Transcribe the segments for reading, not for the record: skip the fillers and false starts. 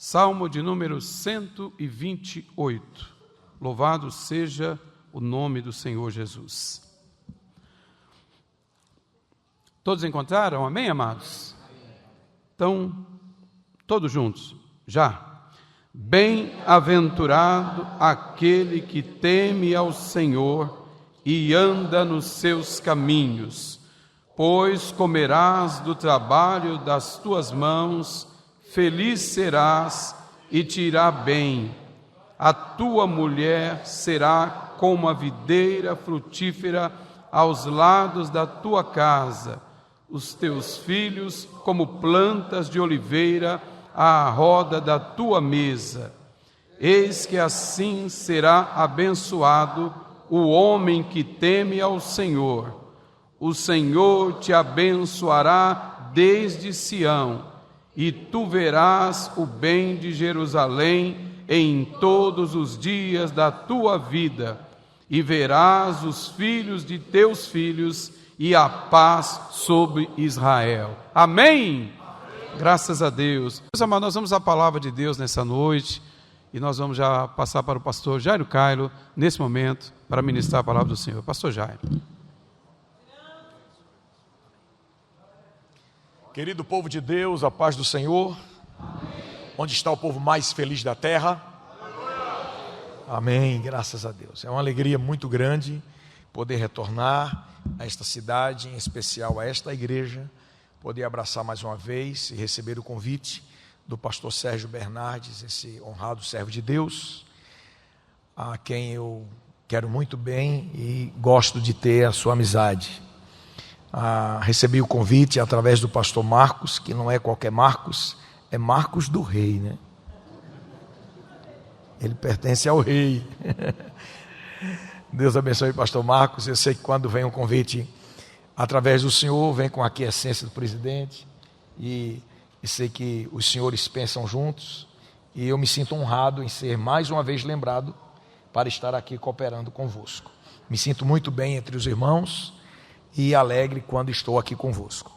Salmo de número 128. Louvado seja o nome do Senhor Jesus. Todos encontraram? Amém, amados? Então, todos juntos, já. Bem-aventurado aquele que teme ao Senhor e anda nos seus caminhos, pois comerás do trabalho das tuas mãos, feliz serás e te irá bem. A tua mulher será como a videira frutífera aos lados da tua casa, os teus filhos como plantas de oliveira à roda da tua mesa. Eis que assim será abençoado o homem que teme ao Senhor. O Senhor te abençoará desde Sião, e tu verás o bem de Jerusalém em todos os dias da tua vida, e verás os filhos de teus filhos e a paz sobre Israel. Amém? Graças a Deus. Meus amados, nós vamos à palavra de Deus nessa noite, e nós vamos já passar para o pastor Jairo Cailo, nesse momento, para ministrar a palavra do Senhor. Pastor Jairo. Querido povo de Deus, a paz do Senhor. Amém. Onde está o povo mais feliz da terra? Amém, graças a Deus. É uma alegria muito grande poder retornar a esta cidade, em especial a esta igreja, poder abraçar mais uma vez e receber o convite do pastor Sérgio Bernardes, esse honrado servo de Deus, a quem eu quero muito bem e gosto de ter a sua amizade. Recebi o convite através do pastor Marcos, que não é qualquer Marcos, é Marcos do Rei, né? Ele pertence ao Rei. Deus abençoe o pastor Marcos. Eu sei que quando vem um convite através do Senhor, vem com a aquiescência do presidente, e sei que os senhores pensam juntos, e eu me sinto honrado em ser mais uma vez lembrado para estar aqui cooperando convosco. Me sinto muito bem entre os irmãos e alegre quando estou aqui convosco.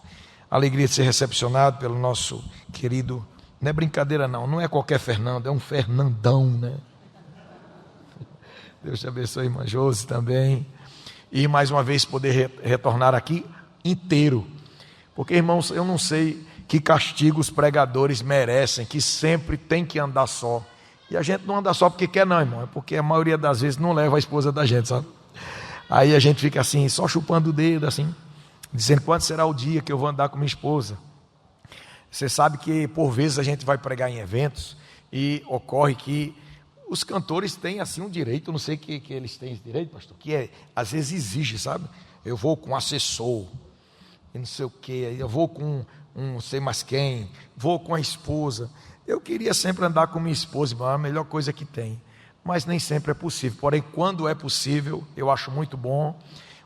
Alegria de ser recepcionado pelo nosso querido, não é brincadeira não é qualquer Fernando, é um Fernandão, né? Deus te abençoe, irmã Josi também, e mais uma vez poder retornar aqui inteiro, porque irmãos, eu não sei que castigo os pregadores merecem, que sempre tem que andar só, e a gente não anda só porque quer não, irmão, é porque a maioria das vezes não leva a esposa da gente, sabe? Aí a gente fica assim, só chupando o dedo, assim, dizendo quando será o dia que eu vou andar com minha esposa. Você sabe que por vezes a gente vai pregar em eventos e ocorre que os cantores têm assim um direito, não sei que eles têm esse direito, pastor, que às vezes exige, sabe? Eu vou com um assessor, e não sei o que, eu vou com não sei mais quem, vou com a esposa. Eu queria sempre andar com minha esposa, é a melhor coisa que tem. Mas nem sempre é possível, porém quando é possível, eu acho muito bom.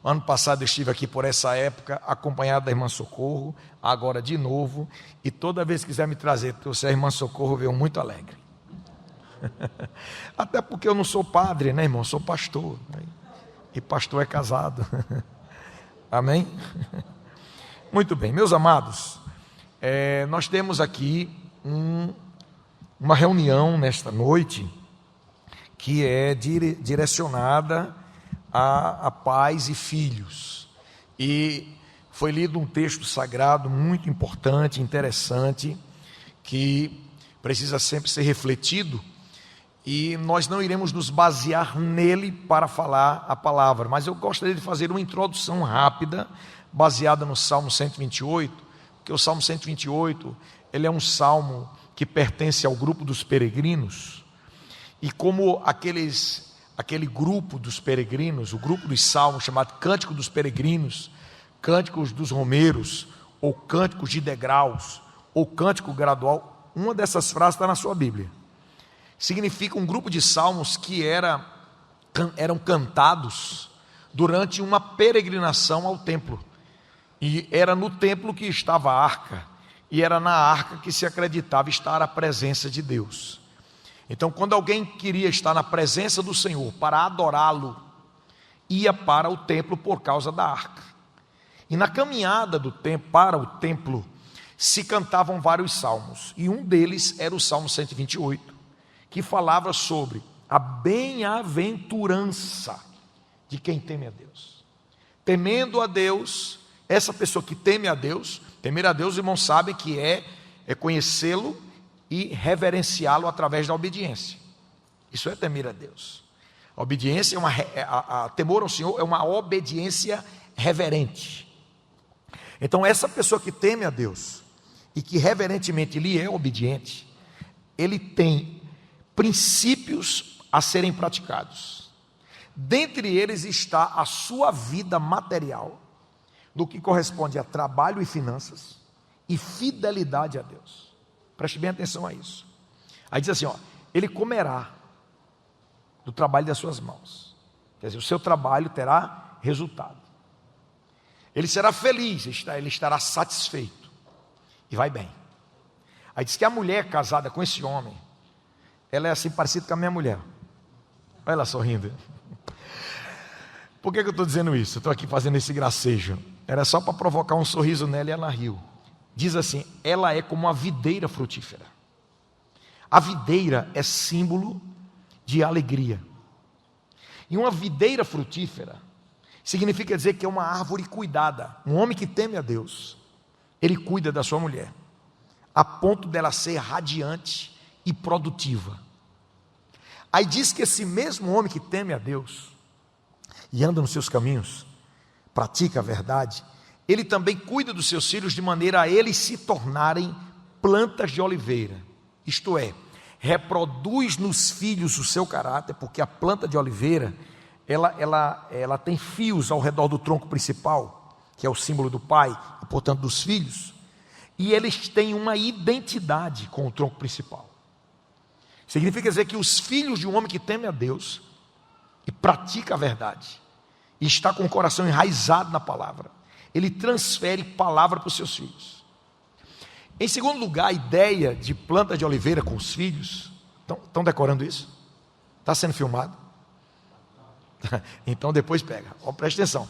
Ano passado eu estive aqui por essa época, acompanhado da irmã Socorro, agora de novo, e toda vez que quiser me trazer, trouxer a irmã Socorro, eu venho muito alegre. Até porque eu não sou padre, né, irmão, eu sou pastor, né? E pastor é casado. Amém? Muito bem, meus amados, nós temos aqui uma reunião nesta noite, que é direcionada a pais e filhos, e foi lido um texto sagrado muito importante, interessante, que precisa sempre ser refletido, e nós não iremos nos basear nele para falar a palavra, mas eu gostaria de fazer uma introdução rápida, baseada no Salmo 128, porque o Salmo 128, ele é um salmo que pertence ao grupo dos peregrinos, e como aquele grupo dos peregrinos, o grupo dos salmos chamado Cântico dos Peregrinos, Cânticos dos Romeiros, ou Cânticos de Degraus, ou Cântico Gradual, uma dessas frases está na sua Bíblia. Significa um grupo de salmos que eram cantados durante uma peregrinação ao templo, e era no templo que estava a arca, e era na arca que se acreditava estar a presença de Deus. Então, quando alguém queria estar na presença do Senhor para adorá-lo, ia para o templo por causa da arca. E na caminhada do templo para o templo, se cantavam vários salmos, e um deles era o Salmo 128, que falava sobre a bem-aventurança de quem teme a Deus. Temendo a Deus, essa pessoa que teme a Deus, temer a Deus, irmãos, sabem que é conhecê-lo e reverenciá-lo através da obediência. Isso é temer a Deus. A obediência temor ao Senhor é uma obediência reverente. Então, essa pessoa que teme a Deus e que reverentemente lhe é obediente, ele tem princípios a serem praticados. Dentre eles está a sua vida material, do que corresponde a trabalho e finanças, e fidelidade a Deus. Preste bem atenção a isso. Aí diz assim, ele comerá do trabalho das suas mãos. Quer dizer, o seu trabalho terá resultado. Ele será feliz, ele estará satisfeito. E vai bem. Aí diz que a mulher casada com esse homem, ela é assim parecida com a minha mulher. Olha ela sorrindo. Por que eu estou dizendo isso? Eu estou aqui fazendo esse gracejo. Era só para provocar um sorriso nela e ela riu. Diz assim, ela é como uma videira frutífera. A videira é símbolo de alegria. E uma videira frutífera significa dizer que é uma árvore cuidada. Um homem que teme a Deus, ele cuida da sua mulher, a ponto dela ser radiante e produtiva. Aí diz que esse mesmo homem que teme a Deus e anda nos seus caminhos, pratica a verdade, ele também cuida dos seus filhos de maneira a eles se tornarem plantas de oliveira. Isto é, reproduz nos filhos o seu caráter, porque a planta de oliveira, ela tem fios ao redor do tronco principal, que é o símbolo do pai, e portanto dos filhos, e eles têm uma identidade com o tronco principal. Significa dizer que os filhos de um homem que teme a Deus e pratica a verdade, e está com o coração enraizado na palavra, ele transfere palavra para os seus filhos. Em segundo lugar, a ideia de planta de oliveira com os filhos, estão decorando isso? Está sendo filmado? Então depois pega, preste atenção.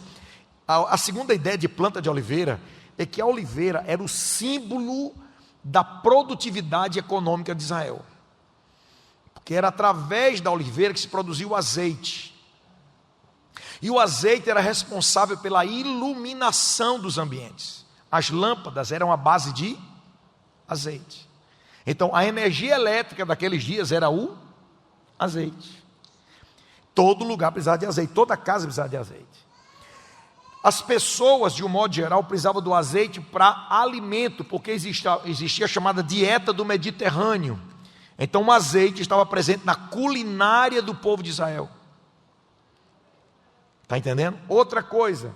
A segunda ideia de planta de oliveira é que a oliveira era o símbolo da produtividade econômica de Israel, porque era através da oliveira que se produzia o azeite, e o azeite era responsável pela iluminação dos ambientes. As lâmpadas eram a base de azeite. Então a energia elétrica daqueles dias era o azeite. Todo lugar precisava de azeite, toda casa precisava de azeite. As pessoas, de um modo geral, precisavam do azeite para alimento, porque existia a chamada dieta do Mediterrâneo. Então o azeite estava presente na culinária do povo de Israel. Está entendendo? Outra coisa,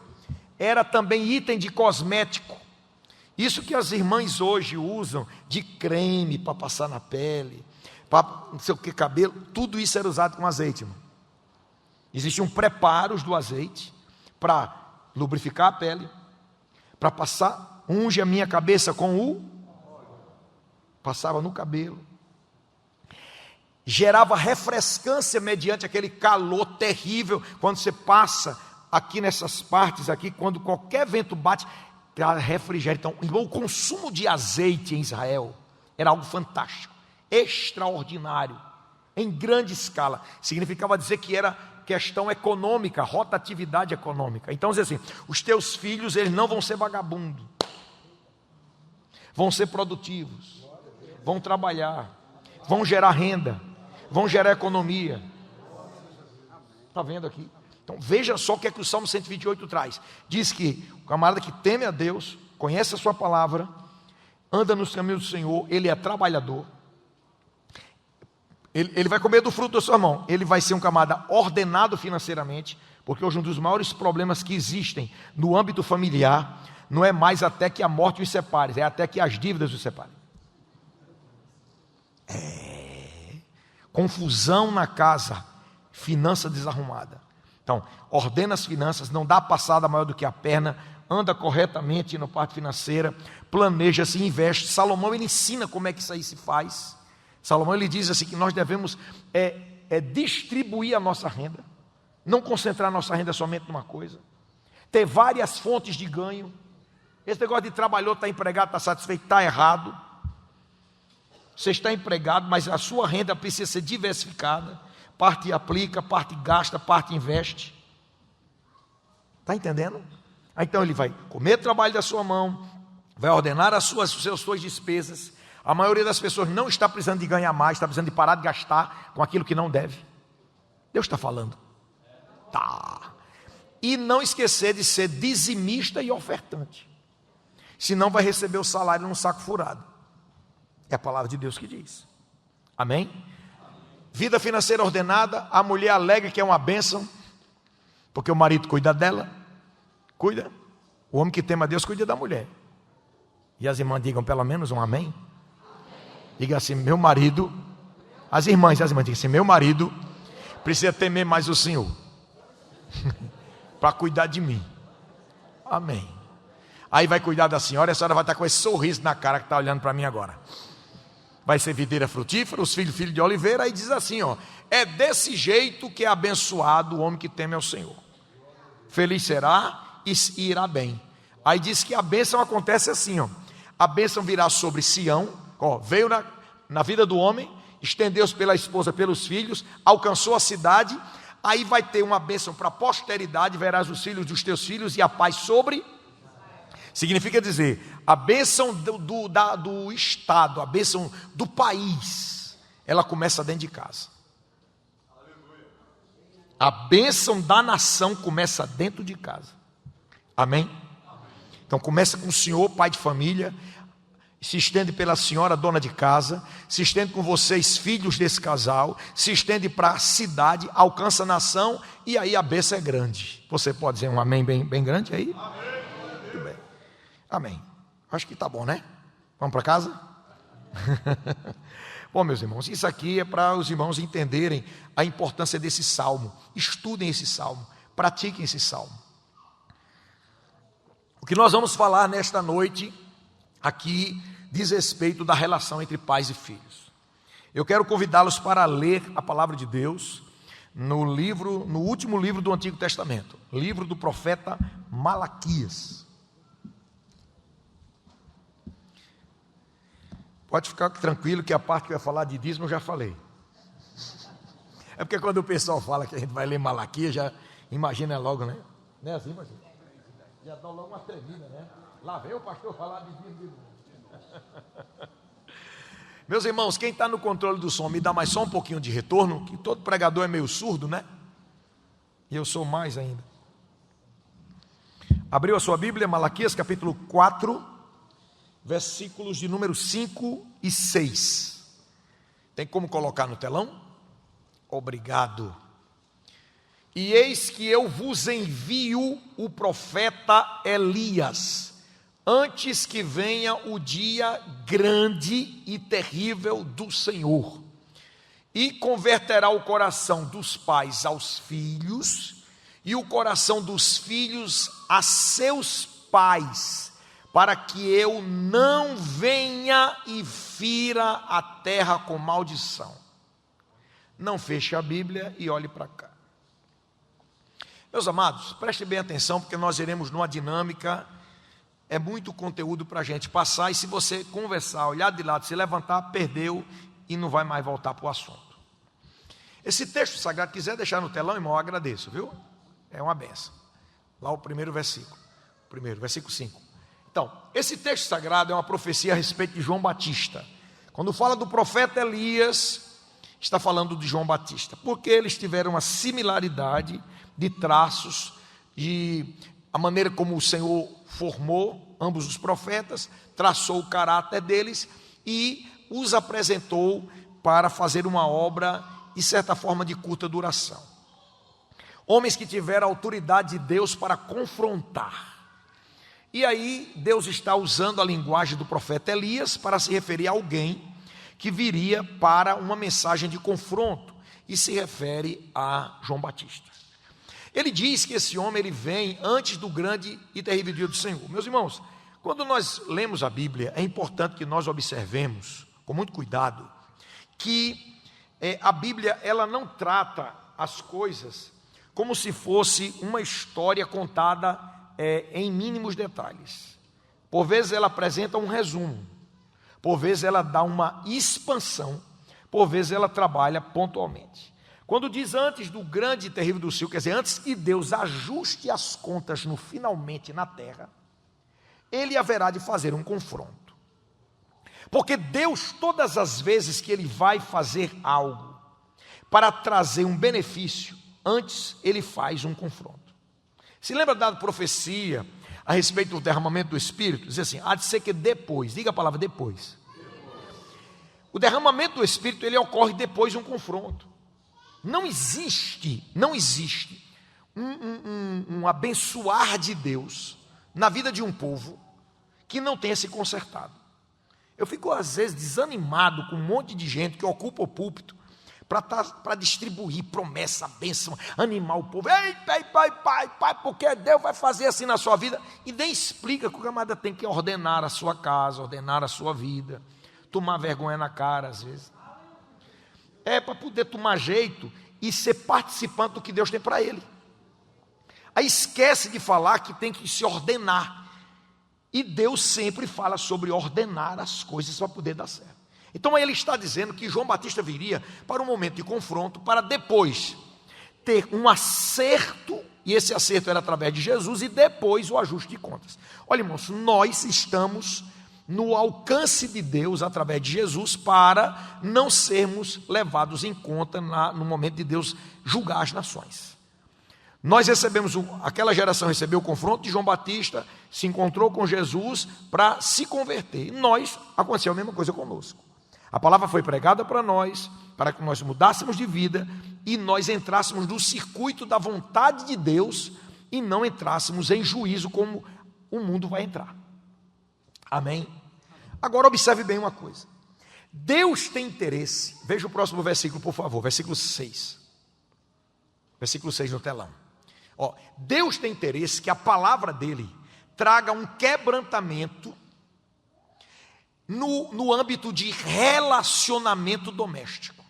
era também item de cosmético. Isso que as irmãs hoje usam de creme para passar na pele, para não sei o que, cabelo, tudo isso era usado com azeite, irmão. Existiam preparos do azeite para lubrificar a pele, para passar, unge a minha cabeça com o, passava no cabelo, gerava refrescância mediante aquele calor terrível, quando você passa aqui nessas partes aqui, quando qualquer vento bate, refrigera. Então, o consumo de azeite em Israel era algo fantástico, extraordinário, em grande escala. Significava dizer que era questão econômica, rotatividade econômica. Então, diz assim, os teus filhos, eles não vão ser vagabundos, vão ser produtivos, vão trabalhar, vão gerar renda, vão gerar economia. Está vendo aqui? Então veja só o que é que o Salmo 128 traz. Diz que o camarada que teme a Deus, conhece a sua palavra, anda nos caminhos do Senhor, ele é trabalhador, ele vai comer do fruto da sua mão, ele vai ser um camarada ordenado financeiramente, porque hoje um dos maiores problemas que existem no âmbito familiar não é mais até que a morte os separe, é até que as dívidas os separem. Confusão na casa, finança desarrumada. Então, ordena as finanças, não dá passada maior do que a perna, anda corretamente na parte financeira, planeja, se investe. Salomão, ele ensina como é que isso aí se faz. Salomão, ele diz assim, que nós devemos distribuir a nossa renda, não concentrar a nossa renda somente numa coisa, ter várias fontes de ganho. Esse negócio de trabalhou, está empregado, está satisfeito, está errado. Você está empregado, mas a sua renda precisa ser diversificada. Parte aplica, parte gasta, parte investe. Está entendendo? Então ele vai comer o trabalho da sua mão, vai ordenar as suas despesas. A maioria das pessoas não está precisando de ganhar mais, está precisando de parar de gastar com aquilo que não deve. Deus está falando. Tá. E não esquecer de ser dizimista e ofertante. Senão vai receber o salário num saco furado. É a palavra de Deus que diz. Amém? Vida financeira ordenada, a mulher alega que é uma bênção, porque o marido cuida dela. Cuida. O homem que teme a Deus cuida da mulher. E as irmãs digam pelo menos um amém. Diga assim, meu marido. As irmãs digam assim, meu marido precisa temer mais o Senhor. Para cuidar de mim. Amém. Aí vai cuidar da senhora, e a senhora vai estar com esse sorriso na cara que está olhando para mim agora. Vai ser videira frutífera, os filhos de oliveira, aí diz assim, ó, é desse jeito que é abençoado o homem que teme ao Senhor. Feliz será e irá bem. Aí diz que a bênção acontece assim, ó. A bênção virá sobre Sião, ó, veio na vida do homem, estendeu-se pela esposa, pelos filhos, alcançou a cidade, aí vai ter uma bênção para a posteridade, verás os filhos dos teus filhos e a paz sobre. Significa dizer, a bênção do Estado, a bênção do país, ela começa dentro de casa. A bênção da nação começa dentro de casa. Amém? Então começa com o senhor, pai de família, se estende pela senhora, dona de casa, se estende com vocês, filhos desse casal, se estende para a cidade, alcança a nação, e aí a bênção é grande. Você pode dizer um amém bem grande aí? Amém. Muito bem. Amém. Acho que está bom, né? Vamos para casa? Bom, meus irmãos, isso aqui é para os irmãos entenderem a importância desse salmo. Estudem esse salmo, pratiquem esse salmo. O que nós vamos falar nesta noite aqui diz respeito da relação entre pais e filhos. Eu quero convidá-los para ler a palavra de Deus no último livro do Antigo Testamento, livro do profeta Malaquias. Pode ficar tranquilo que a parte que eu ia falar de dízimo eu já falei. É porque quando o pessoal fala que a gente vai ler Malaquias, já imagina logo, né? Não é assim, mas já dá logo uma tremida, né? Lá vem o pastor falar de dízimo. Meus irmãos, quem está no controle do som, me dá mais só um pouquinho de retorno, que todo pregador é meio surdo, né? E eu sou mais ainda. Abriu a sua Bíblia, Malaquias capítulo 4, versículos de número 5 e 6. Tem como colocar no telão? Obrigado. E eis que eu vos envio o profeta Elias, antes que venha o dia grande e terrível do Senhor, e converterá o coração dos pais aos filhos, e o coração dos filhos a seus pais, para que eu não venha e fira a terra com maldição. Não feche a Bíblia e olhe para cá. Meus amados, prestem bem atenção, porque nós iremos numa dinâmica, é muito conteúdo para a gente passar, e se você conversar, olhar de lado, se levantar, perdeu e não vai mais voltar para o assunto. Esse texto sagrado, quiser deixar no telão, irmão, eu agradeço, viu? É uma benção. Lá o primeiro versículo, versículo 5. Então, esse texto sagrado é uma profecia a respeito de João Batista. Quando fala do profeta Elias, está falando de João Batista, porque eles tiveram uma similaridade de traços, de a maneira como o Senhor formou ambos os profetas, traçou o caráter deles e os apresentou para fazer uma obra, de certa forma, de curta duração. Homens que tiveram a autoridade de Deus para confrontar. E aí Deus está usando a linguagem do profeta Elias para se referir a alguém que viria para uma mensagem de confronto, e se refere a João Batista. Ele diz que esse homem ele vem antes do grande e terrível dia do Senhor. Meus irmãos, quando nós lemos a Bíblia, é importante que nós observemos, com muito cuidado, que a Bíblia ela não trata as coisas como se fosse uma história contada em mínimos detalhes. Por vezes ela apresenta um resumo, por vezes ela dá uma expansão, por vezes ela trabalha pontualmente. Quando diz antes do grande e terrível do cio, quer dizer, antes que Deus ajuste as contas no finalmente na terra, ele haverá de fazer um confronto. Porque Deus, todas as vezes que ele vai fazer algo para trazer um benefício, antes ele faz um confronto. Se lembra da profecia a respeito do derramamento do Espírito? Diz assim, há de ser que depois, diga a palavra depois. O derramamento do Espírito, ele ocorre depois de um confronto. Não existe um abençoar de Deus na vida de um povo que não tenha se consertado. Eu fico às vezes desanimado com um monte de gente que ocupa o púlpito para distribuir promessa, bênção, animar o povo. Ei, pai, porque Deus vai fazer assim na sua vida. E nem explica que o camarada tem que ordenar a sua casa, ordenar a sua vida, tomar vergonha na cara às vezes. É para poder tomar jeito e ser participante do que Deus tem para ele. Aí esquece de falar que tem que se ordenar. E Deus sempre fala sobre ordenar as coisas para poder dar certo. Então ele está dizendo que João Batista viria para um momento de confronto, para depois ter um acerto, e esse acerto era através de Jesus, e depois o ajuste de contas. Olha, irmãos, nós estamos no alcance de Deus através de Jesus para não sermos levados em conta no momento de Deus julgar as nações. Nós recebemos, aquela geração recebeu o confronto de João Batista, se encontrou com Jesus para se converter. E nós, aconteceu a mesma coisa conosco. A palavra foi pregada para nós, para que nós mudássemos de vida e nós entrássemos no circuito da vontade de Deus e não entrássemos em juízo como o mundo vai entrar. Amém? Agora observe bem uma coisa. Deus tem interesse, veja o próximo versículo, por favor, versículo 6. Versículo 6 no telão. Deus tem interesse que a palavra dele traga um quebrantamento no âmbito de relacionamento doméstico.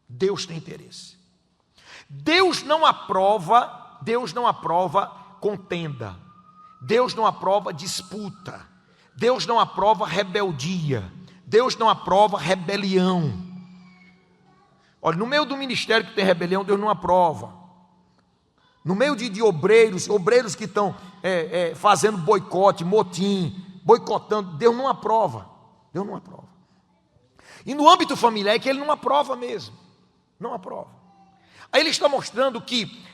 Deus tem interesse. Deus não aprova contenda. Deus não aprova disputa. Deus não aprova rebeldia. Deus não aprova rebelião. Olha, no meio do ministério que tem rebelião, Deus não aprova. No meio de obreiros que estão fazendo boicote, motim, boicotando, Deus não aprova. Deus não aprova. E no âmbito familiar é que ele não aprova mesmo. Não aprova. Aí ele está mostrando que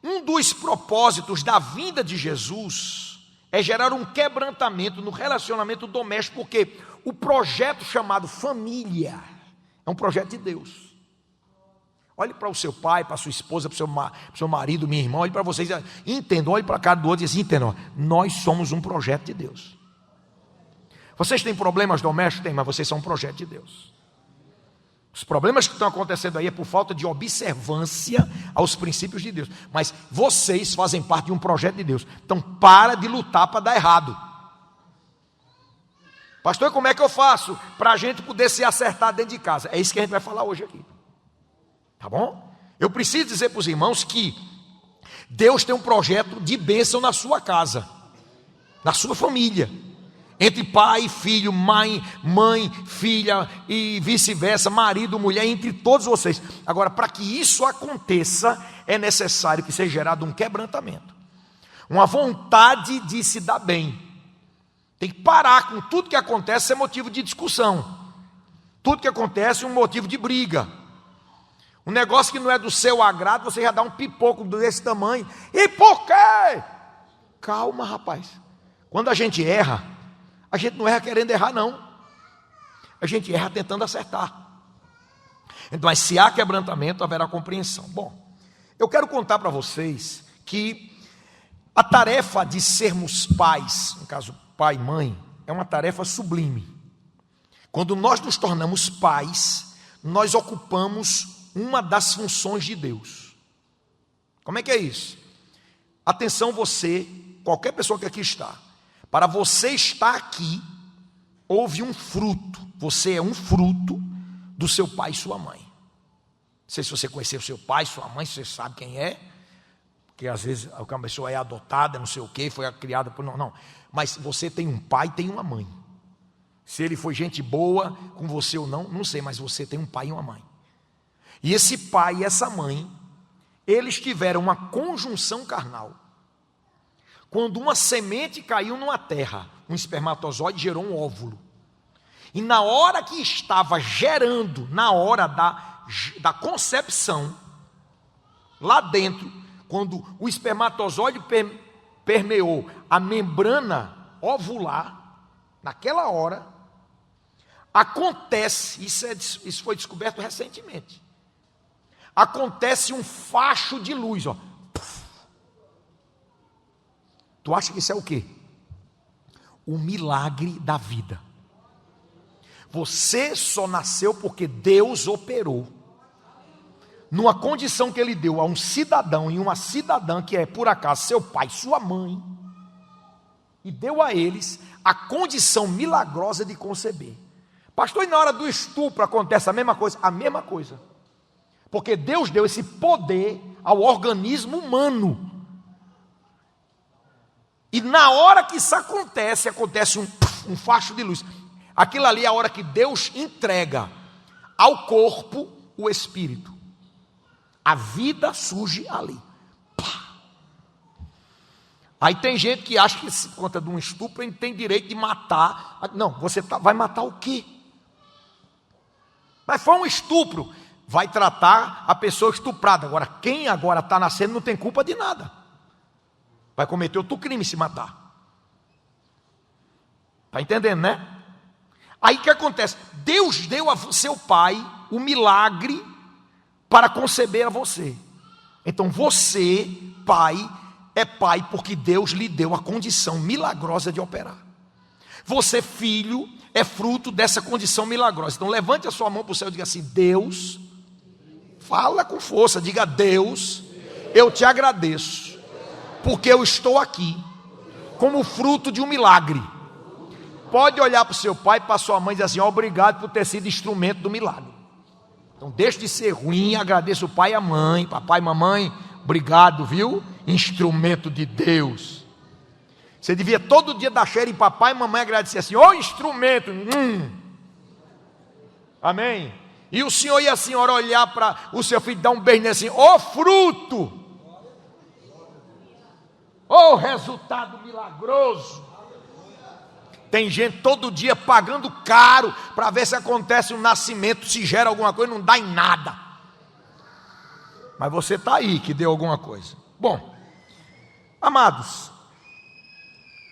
um dos propósitos da vinda de Jesus é gerar um quebrantamento no relacionamento doméstico, porque o projeto chamado família é um projeto de Deus. Olhe para o seu pai, para a sua esposa, para o seu marido, minha irmã, olhe para vocês, entendam, olhe para a cara do outro e assim, entendam, nós somos um projeto de Deus. Vocês têm problemas domésticos? Tem, mas vocês são um projeto de Deus. Os problemas que estão acontecendo aí é por falta de observância aos princípios de Deus. Mas vocês fazem parte de um projeto de Deus. Então para de lutar para dar errado. Pastor, como é que eu faço para a gente poder se acertar dentro de casa? É isso que a gente vai falar hoje aqui. Tá bom? Eu preciso dizer para os irmãos que Deus tem um projeto de bênção na sua casa, na sua família, entre pai e filho, mãe, filha e vice-versa, marido, mulher, entre todos vocês. Agora, para que isso aconteça, é necessário que seja gerado um quebrantamento, uma vontade de se dar bem. Tem que parar com tudo que acontece ser motivo de discussão, tudo que acontece é um motivo de briga. Um negócio que não é do seu agrado, você já dá um pipoco desse tamanho. E por quê? Calma, rapaz. Quando a gente erra, a gente não erra querendo errar, não. A gente erra tentando acertar. Então, mas se há quebrantamento, haverá compreensão. Bom, eu quero contar para vocês que a tarefa de sermos pais, no caso pai e mãe, é uma tarefa sublime. Quando nós nos tornamos pais, nós ocupamos uma das funções de Deus. Como é que é isso? Atenção você, qualquer pessoa que aqui está. Para você estar aqui, houve um fruto. Você é um fruto do seu pai e sua mãe. Não sei se você conheceu seu pai, sua mãe, se você sabe quem é. Porque às vezes a pessoa é adotada, não sei o quê, foi criada por... Não. Mas você tem um pai e tem uma mãe. Se ele foi gente boa com você ou não, não sei, mas você tem um pai e uma mãe. E esse pai e essa mãe, eles tiveram uma conjunção carnal. Quando uma semente caiu numa terra, um espermatozoide gerou um óvulo. E na hora que estava gerando, na hora da concepção, lá dentro, quando o espermatozoide permeou a membrana ovular, naquela hora, acontece, isso foi descoberto recentemente, acontece um facho de luz, ó. Tu acha que isso é o quê? O milagre da vida. Você só nasceu porque Deus operou numa condição que Ele deu a um cidadão e uma cidadã que é por acaso seu pai, sua mãe, e deu a eles a condição milagrosa de conceber. Pastor, e na hora do estupro acontece a mesma coisa? A mesma coisa. Porque Deus deu esse poder ao organismo humano. E na hora que isso acontece um facho de luz. Aquilo ali é a hora que Deus entrega ao corpo o espírito. A vida surge ali. Pá. Aí tem gente que acha que se conta de um estupro, ele tem direito de matar. Não, você vai matar o quê? Mas foi um estupro. Vai tratar a pessoa estuprada. Agora, quem agora está nascendo não tem culpa de nada. Vai cometer outro crime se matar. Está entendendo, né? Aí o que acontece? Deus deu a seu pai o milagre para conceber a você. Então você, pai, é pai porque Deus lhe deu a condição milagrosa de operar. Você, filho, é fruto dessa condição milagrosa. Então levante a sua mão para o céu e diga assim: Deus, fala com força, diga: Deus, eu te agradeço, porque eu estou aqui como fruto de um milagre. Pode olhar para o seu pai, para a sua mãe e dizer assim: obrigado por ter sido instrumento do milagre. Então deixe de ser ruim, agradeça o pai e a mãe. Papai e mamãe, obrigado, viu? Instrumento de Deus. Você devia todo dia dar cheiro em papai e mamãe, agradecer assim: ô instrumento. Amém? E o senhor e a senhora olhar para o seu filho, dar um beijo nele assim: ô fruto, ô resultado milagroso. Tem gente todo dia pagando caro para ver se acontece um nascimento, se gera alguma coisa, não dá em nada. Mas você está aí que deu alguma coisa. Bom, amados,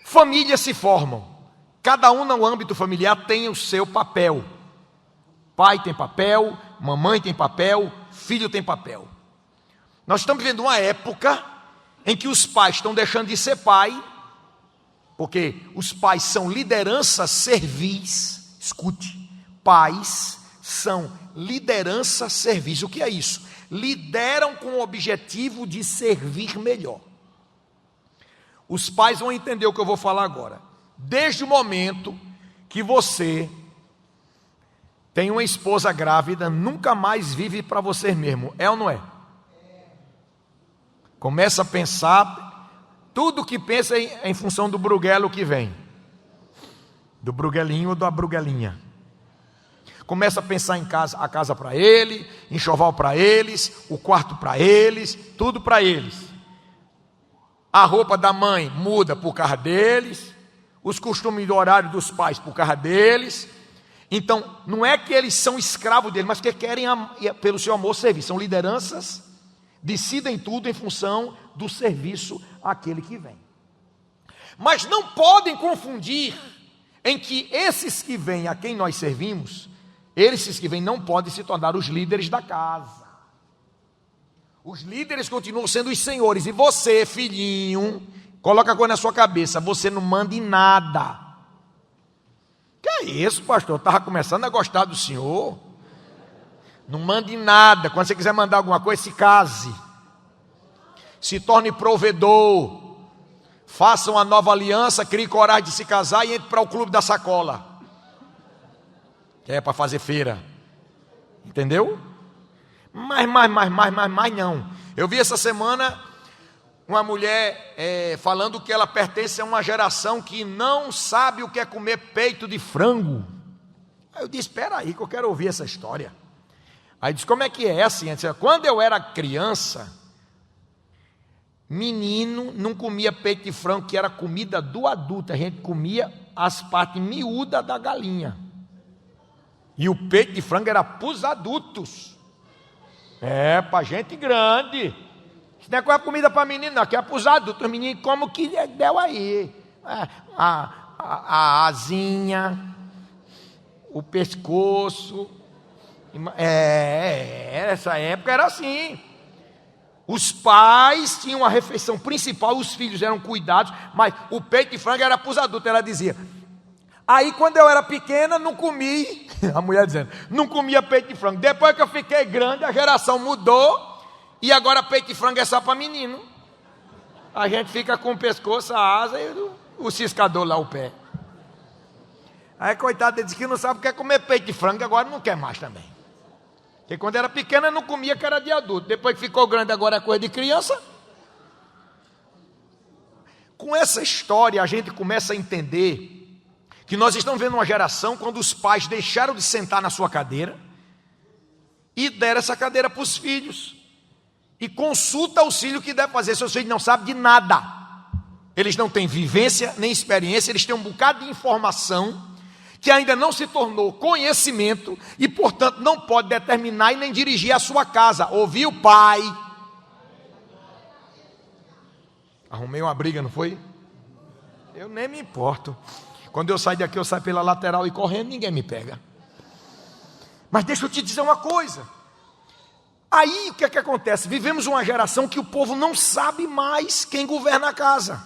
famílias se formam. Cada um no âmbito familiar tem o seu papel. Pai tem papel, mamãe tem papel, filho tem papel. Nós estamos vivendo uma época em que os pais estão deixando de ser pai, porque os pais são lideranças servis. Escute, pais são liderança servis. O que é isso? Lideram com o objetivo de servir melhor. Os pais vão entender o que eu vou falar agora. Desde o momento que você tem uma esposa grávida, nunca mais vive para você mesmo, é ou não é? Começa a pensar. Tudo que pensa em função do bruguelo que vem. Do bruguelinho ou da bruguelinha. Começa a pensar em casa, a casa para ele, enxoval para eles, o quarto para eles, tudo para eles. A roupa da mãe muda por causa deles, os costumes do horário dos pais por causa deles. Então, não é que eles são escravos dele, mas que querem, pelo seu amor, servir. São lideranças, decidem tudo em função do serviço àquele que vem. Mas não podem confundir em que esses que vêm a quem nós servimos, esses que vêm não podem se tornar os líderes da casa. Os líderes continuam sendo os senhores. E você, filhinho, coloca a coisa na sua cabeça: você não manda em nada. Que é isso, pastor? Eu estava começando a gostar do senhor. Não mande em nada. Quando você quiser mandar alguma coisa, se case, se torne provedor, faça uma nova aliança, crie coragem de se casar e entre para o clube da sacola, que é para fazer feira. Entendeu? Mas não. Eu vi essa semana uma mulher falando que ela pertence a uma geração que não sabe o que é comer peito de frango. Aí eu disse, espera aí que eu quero ouvir essa história. Aí disse, como é que é assim? Disse, quando eu era criança, menino não comia peito de frango, que era comida do adulto, a gente comia as partes miúdas da galinha. E o peito de frango era para os adultos. Para gente grande. Isso não é comida para menino, não, que é para os adultos. Os meninos como que deu aí. A asinha, o pescoço. Essa época era assim. Os pais tinham a refeição principal, os filhos eram cuidados, mas o peito de frango era para os adultos, ela dizia. Aí quando eu era pequena, não comi, a mulher dizendo, não comia peito de frango. Depois que eu fiquei grande, a geração mudou, e agora peito de frango é só para menino. A gente fica com o pescoço, a asa e o ciscador lá, o pé. Aí coitado, ele disse que não sabe o que é comer peito de frango, agora não quer mais também. Porque quando era pequena não comia, que era de adulto. Depois que ficou grande, agora é coisa de criança. Com essa história a gente começa a entender que nós estamos vendo uma geração quando os pais deixaram de sentar na sua cadeira e deram essa cadeira para os filhos. E consulta os filhos o que deve fazer. Seus filhos não sabem de nada. Eles não têm vivência nem experiência, eles têm um bocado de informação que ainda não se tornou conhecimento e, portanto, não pode determinar e nem dirigir a sua casa. Ouviu, pai? Arrumei uma briga, não foi? Eu nem me importo. Quando eu saio daqui, eu saio pela lateral e correndo, ninguém me pega. Mas deixa eu te dizer uma coisa. Aí, o que é que acontece? Vivemos uma geração que o povo não sabe mais quem governa a casa.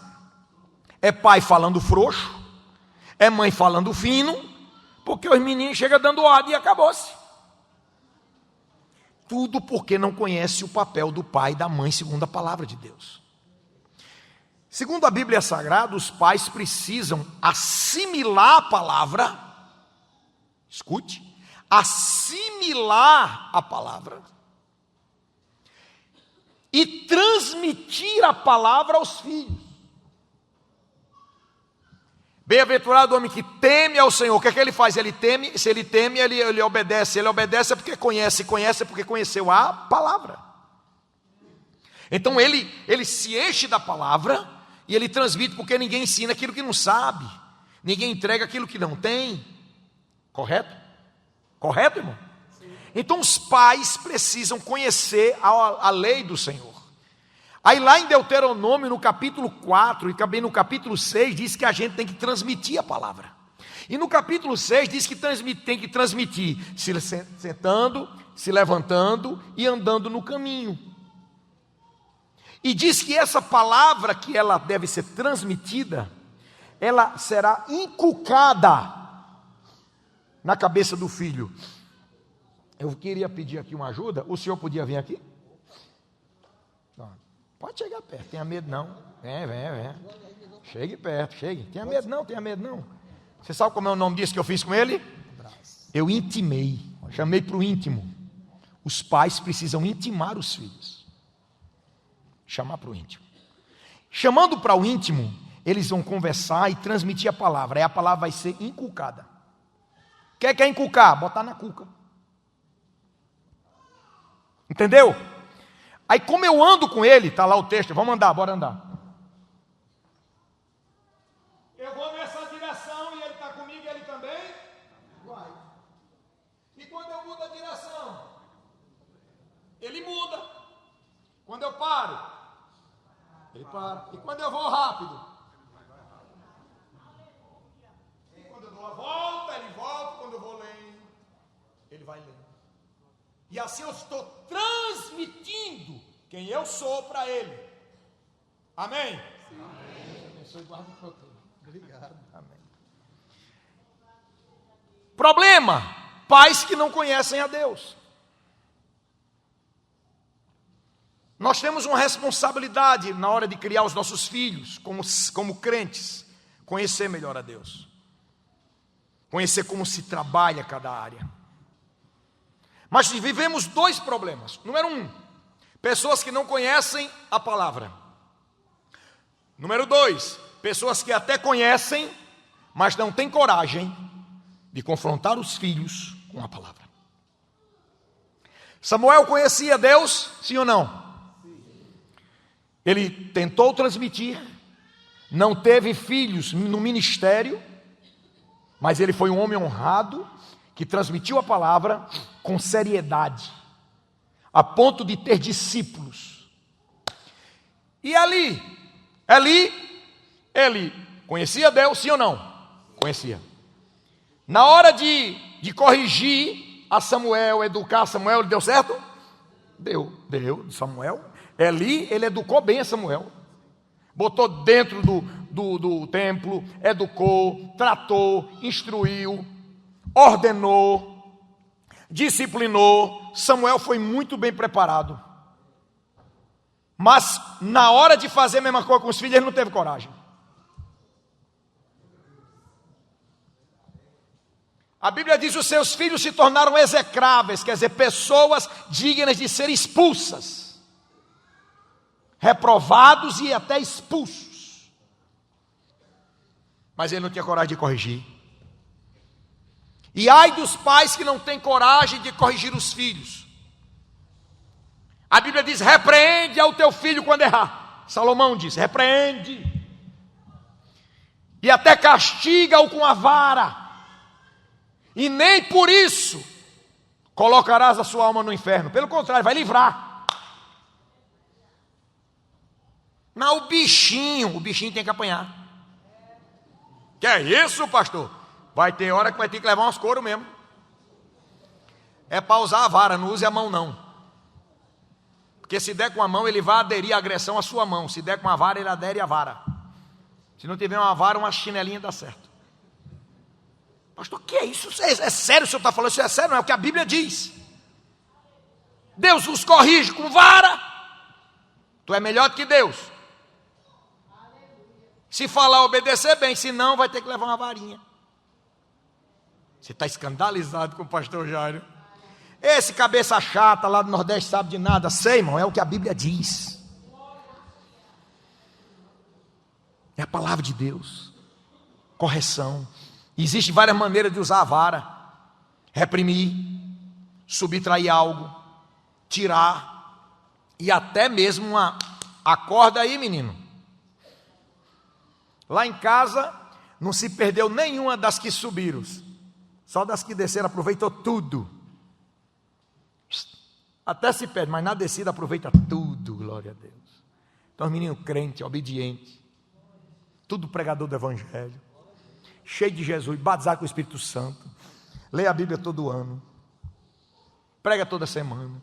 É pai falando frouxo, é mãe falando fino, porque os meninos chegam dando ordem e acabou-se. Tudo porque não conhece o papel do pai e da mãe, segundo a palavra de Deus. Segundo a Bíblia Sagrada, os pais precisam assimilar a palavra, escute, assimilar a palavra e transmitir a palavra aos filhos. Bem-aventurado o homem que teme ao Senhor. O que é que ele faz? Ele teme, se ele teme, ele obedece. Ele obedece é porque conhece, conhece é porque conheceu a palavra. Então ele se enche da palavra e ele transmite, porque ninguém ensina aquilo que não sabe. Ninguém entrega aquilo que não tem. Correto? Correto, irmão? Sim. Então os pais precisam conhecer a lei do Senhor. Aí lá em Deuteronômio, no capítulo 4 e também no capítulo 6, diz que a gente tem que transmitir a palavra. E no capítulo 6 diz que tem que transmitir se sentando, se levantando e andando no caminho. E diz que essa palavra que ela deve ser transmitida, ela será inculcada na cabeça do filho. Eu queria pedir aqui uma ajuda, o senhor podia vir aqui? Pode chegar perto, tenha medo não. Vem. Chegue perto, chegue. Tenha medo não. Você sabe como é o nome disso que eu fiz com ele? Eu intimei, chamei para o íntimo. Os pais precisam intimar os filhos. Chamar para o íntimo. Chamando para o íntimo, eles vão conversar e transmitir a palavra. Aí a palavra vai ser inculcada. O que é inculcar? Botar na cuca. Entendeu? Aí como eu ando com ele, está lá o texto, vamos andar, bora andar. Eu vou nessa direção e ele está comigo, ele também vai. E quando eu mudo a direção, ele muda. Quando eu paro, ele para. E quando eu vou rápido, e quando eu dou a volta, ele volta. Quando eu vou lendo, ele vai lendo. E assim eu estou transmitindo quem eu sou para ele. Amém? Sim. Amém. Abençoe e guarde o protetor. Obrigado. Amém. Problema: pais que não conhecem a Deus. Nós temos uma responsabilidade na hora de criar os nossos filhos, como crentes, conhecer melhor a Deus. Conhecer como se trabalha cada área. Mas vivemos dois problemas. Número 1, pessoas que não conhecem a palavra. Número 2, pessoas que até conhecem, mas não têm coragem de confrontar os filhos com a palavra. Samuel conhecia Deus, sim ou não? Ele tentou transmitir, não teve filhos no ministério, mas ele foi um homem honrado, que transmitiu a palavra com seriedade, a ponto de ter discípulos. E Eli, ele conhecia Deus, sim ou não? Conhecia. Na hora de corrigir a Samuel, educar Samuel, deu certo? Deu. Samuel, Eli, ele educou bem a Samuel. Botou dentro do templo, educou, tratou, instruiu, ordenou, disciplinou. Samuel foi muito bem preparado. Mas na hora de fazer a mesma coisa com os filhos, ele não teve coragem. A Bíblia diz que os seus filhos se tornaram execráveis, quer dizer, pessoas dignas de ser expulsas, reprovados e até expulsos. Mas ele não tinha coragem de corrigir. E ai dos pais que não têm coragem de corrigir os filhos. A Bíblia diz: repreende ao teu filho quando errar. Salomão diz: repreende. E até castiga-o com a vara. E nem por isso colocarás a sua alma no inferno. Pelo contrário, vai livrar. Não, o bichinho tem que apanhar. Que é isso, pastor? Vai ter hora que vai ter que levar umas couro mesmo. É para usar a vara, não use a mão não. Porque se der com a mão, ele vai aderir a agressão à sua mão. Se der com a vara, ele adere à vara. Se não tiver uma vara, uma chinelinha dá certo. Pastor, o que é isso? É sério o senhor está falando? Isso é sério? Não é o que a Bíblia diz. Deus os corrige com vara. Tu é melhor do que Deus. Se falar, obedecer bem. Se não, vai ter que levar uma varinha. Você está escandalizado com o pastor Jairo. Esse cabeça chata lá do Nordeste sabe de nada. Sei, irmão, é o que a Bíblia diz. É a palavra de Deus. Correção. Existem várias maneiras de usar a vara. Reprimir, subtrair algo, tirar, e até mesmo uma... Acorda aí, menino. Lá em casa não se perdeu nenhuma das que subiram. Só das que desceram aproveitou tudo. Até se perde, mas na descida aproveita tudo, glória a Deus. Então os meninos crentes, obedientes, tudo pregador do Evangelho, cheio de Jesus, batizado com o Espírito Santo, lê a Bíblia todo ano, prega toda semana,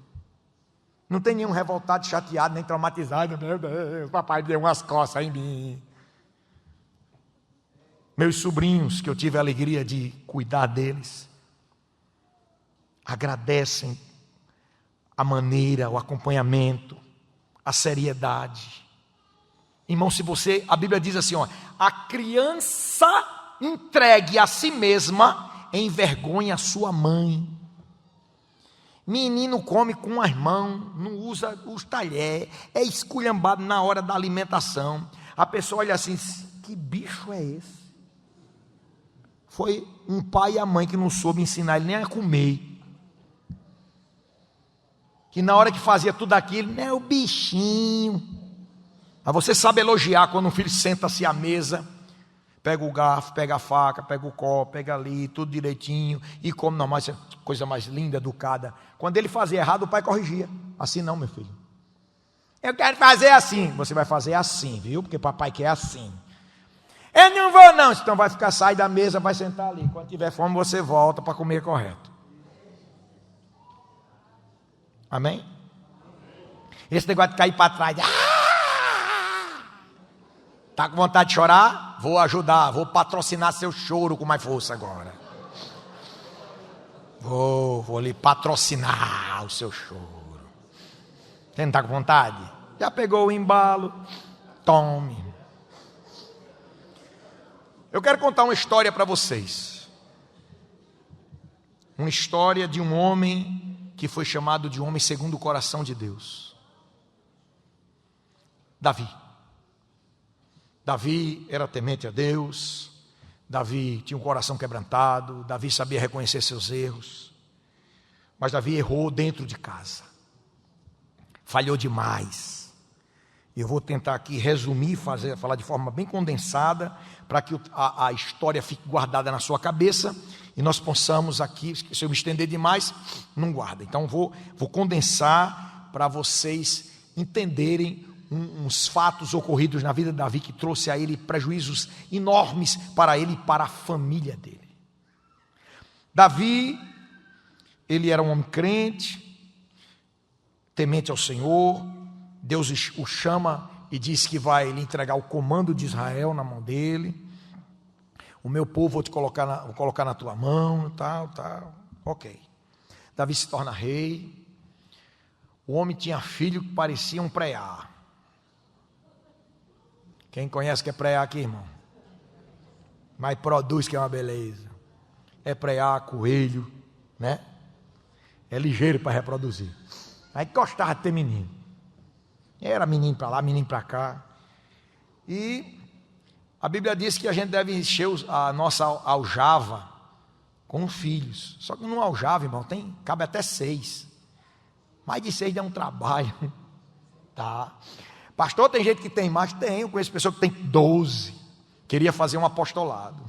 não tem nenhum revoltado, chateado, nem traumatizado. Meu Deus, papai deu umas costas em mim. Meus sobrinhos, que eu tive a alegria de cuidar deles, agradecem a maneira, o acompanhamento, a seriedade. Irmão, se você, a Bíblia diz assim, ó, a criança entregue a si mesma envergonha a sua mãe. Menino come com as mãos, não usa os talheres, é esculhambado na hora da alimentação. A pessoa olha assim, que bicho é esse? Foi um pai e a mãe que não soube ensinar ele nem a comer. Que na hora que fazia tudo aquilo, não é o bichinho. Mas você sabe elogiar quando um filho senta-se à mesa, pega o garfo, pega a faca, pega o copo, pega ali, tudo direitinho, e come normal, essa coisa mais linda, educada. Quando ele fazia errado, o pai corrigia. Assim não, meu filho. Eu quero fazer assim. Você vai fazer assim, viu? Porque papai quer assim. Eu não vou não. Então vai ficar, sai da mesa, vai sentar ali. Quando tiver fome, você volta para comer correto. Amém? Esse negócio de cair para trás. Está com vontade de chorar? Vou ajudar, vou patrocinar seu choro com mais força agora. Vou lhe patrocinar o seu choro. Você não está com vontade? Já pegou o embalo? Tome. Eu quero contar uma história para vocês. Uma história de um homem que foi chamado de homem segundo o coração de Deus. Davi. Davi era temente a Deus, Davi tinha um coração quebrantado, Davi sabia reconhecer seus erros, mas Davi errou dentro de casa, falhou demais. Eu vou tentar aqui resumir, falar de forma bem condensada, para que a história fique guardada na sua cabeça, e nós possamos aqui, se eu me estender demais, não guarda. Então vou condensar para vocês entenderem uns fatos ocorridos na vida de Davi, que trouxe a ele prejuízos enormes para ele e para a família dele. Davi, ele era um homem crente, temente ao Senhor. Deus o chama e diz que vai lhe entregar o comando de Israel na mão dele. O meu povo vou colocar na tua mão, tal. Ok. Davi se torna rei. O homem tinha filho que parecia um preá. Quem conhece que é preá aqui, irmão? Mas produz que é uma beleza. É preá, coelho, né? É ligeiro para reproduzir. Aí gostava de ter menino. Era menino para lá, menino para cá. E a Bíblia diz que a gente deve encher a nossa aljava com filhos. Só que numa aljava, irmão, cabe até 6. Mais de 6 dá um trabalho. Tá. Pastor, tem gente que tem mais? Tem. Eu conheço pessoa que tem 12. Queria fazer um apostolado.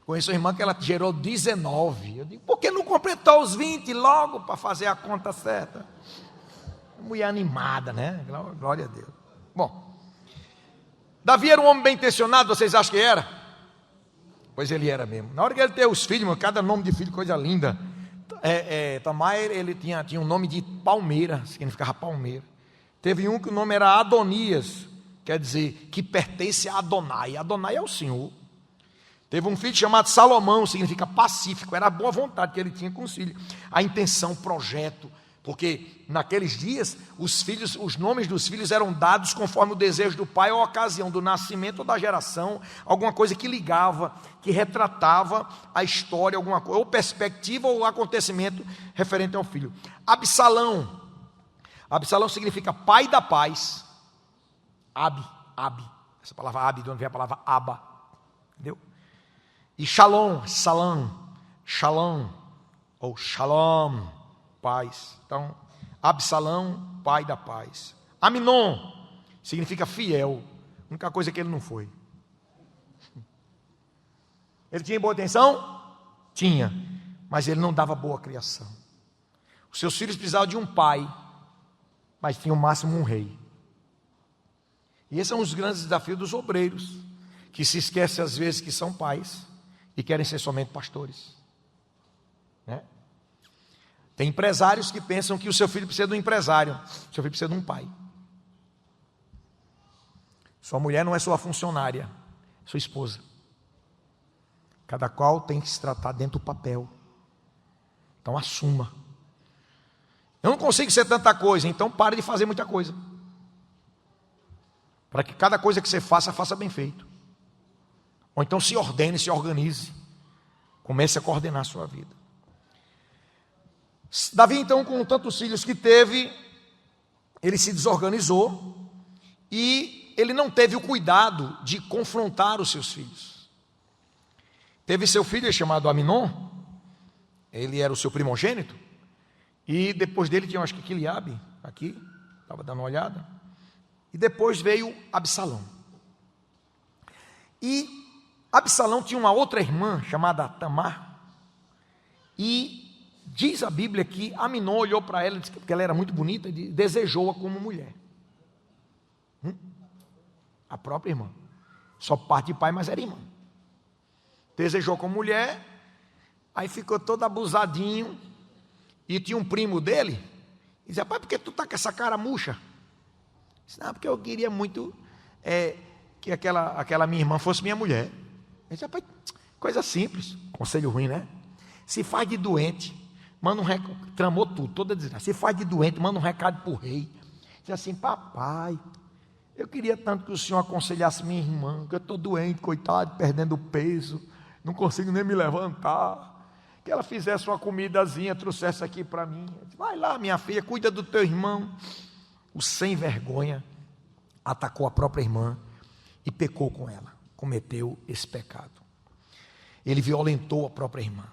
Conheço uma irmã que ela gerou 19. Eu digo, por que não completou os 20 logo para fazer a conta certa? Mulher animada, né? Glória a Deus. Bom, Davi era um homem bem intencionado, vocês acham que era? Pois ele era mesmo. Na hora que ele teve os filhos, cada nome de filho, coisa linda. Tamar, ele tinha um nome de palmeira, significava palmeira. Teve um que o nome era Adonias, quer dizer, que pertence a Adonai. Adonai é o Senhor. Teve um filho chamado Salomão, significa pacífico, era a boa vontade que ele tinha com os filhos. A intenção, o projeto, porque naqueles dias, os nomes dos filhos eram dados conforme o desejo do pai ou a ocasião do nascimento ou da geração, alguma coisa que ligava, que retratava a história, alguma coisa, ou perspectiva ou acontecimento referente ao filho. Absalão significa pai da paz. Abi, essa palavra Abi, de onde vem a palavra Aba, entendeu? E Shalom, ou Shalom, paz. Então, Absalão, pai da paz. Aminon significa fiel. A única coisa que ele não foi. Ele tinha boa intenção? Tinha. Mas ele não dava boa criação. Os seus filhos precisavam de um pai, mas tinha no máximo um rei. E esse é um dos grandes desafios dos obreiros, que se esquecem às vezes que são pais e querem ser somente pastores, né? Tem empresários que pensam que o seu filho precisa de um empresário, o seu filho precisa de um pai. Sua mulher não é sua funcionária, é sua esposa. Cada qual tem que se tratar dentro do papel. Então assuma. Eu não consigo ser tanta coisa, então pare de fazer muita coisa. Para que cada coisa que você faça, faça bem feito. Ou então se ordene, se organize. Comece a coordenar a sua vida. Davi, então, com tantos filhos que teve, ele se desorganizou e ele não teve o cuidado de confrontar os seus filhos. Teve seu filho chamado Aminon, ele era o seu primogênito, e depois dele tinha, acho que Quiliabe, aqui, estava dando uma olhada, e depois veio Absalão. E Absalão tinha uma outra irmã chamada Tamar, e diz a Bíblia que Aminon olhou para ela, porque ela era muito bonita, e desejou-a como mulher. A própria irmã. Só parte de pai, mas era irmã. Desejou como mulher, aí ficou todo abusadinho, e tinha um primo dele, e dizia, pai, por que tu tá com essa cara murcha? Disse, não, porque eu queria muito que aquela minha irmã fosse minha mulher. Ele disse, pai, coisa simples, conselho ruim, né? Se faz de doente, manda um recado, tramou tudo, toda desgraça. Se faz de doente, manda um recado para o rei. Diz assim, papai, eu queria tanto que o senhor aconselhasse minha irmã, que eu estou doente, coitado, perdendo peso, não consigo nem me levantar. Que ela fizesse uma comidazinha, trouxesse aqui para mim. Disse, vai lá, minha filha, cuida do teu irmão. O sem vergonha, atacou a própria irmã e pecou com ela, cometeu esse pecado. Ele violentou a própria irmã.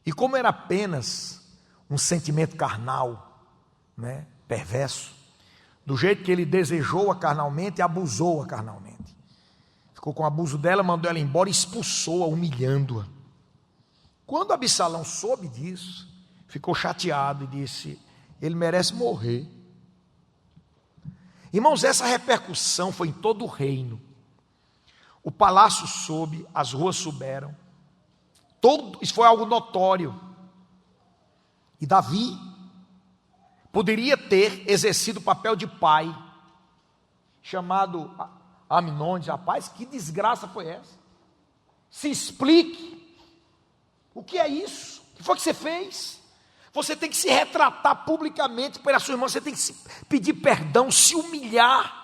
E como era apenas um sentimento carnal, né, perverso, do jeito que ele desejou-a carnalmente, abusou-a carnalmente. Ficou com abuso dela, mandou ela embora e expulsou-a, humilhando-a. Quando Absalão soube disso, ficou chateado e disse: ele merece morrer. Irmãos, essa repercussão foi em todo o reino. O palácio soube, as ruas souberam. Isso foi algo notório. E Davi poderia ter exercido o papel de pai, chamado Aminon, de rapaz, que desgraça foi essa? Se explique. O que é isso? O que foi que você fez? Você tem que se retratar publicamente pela sua irmã, você tem que pedir perdão, se humilhar.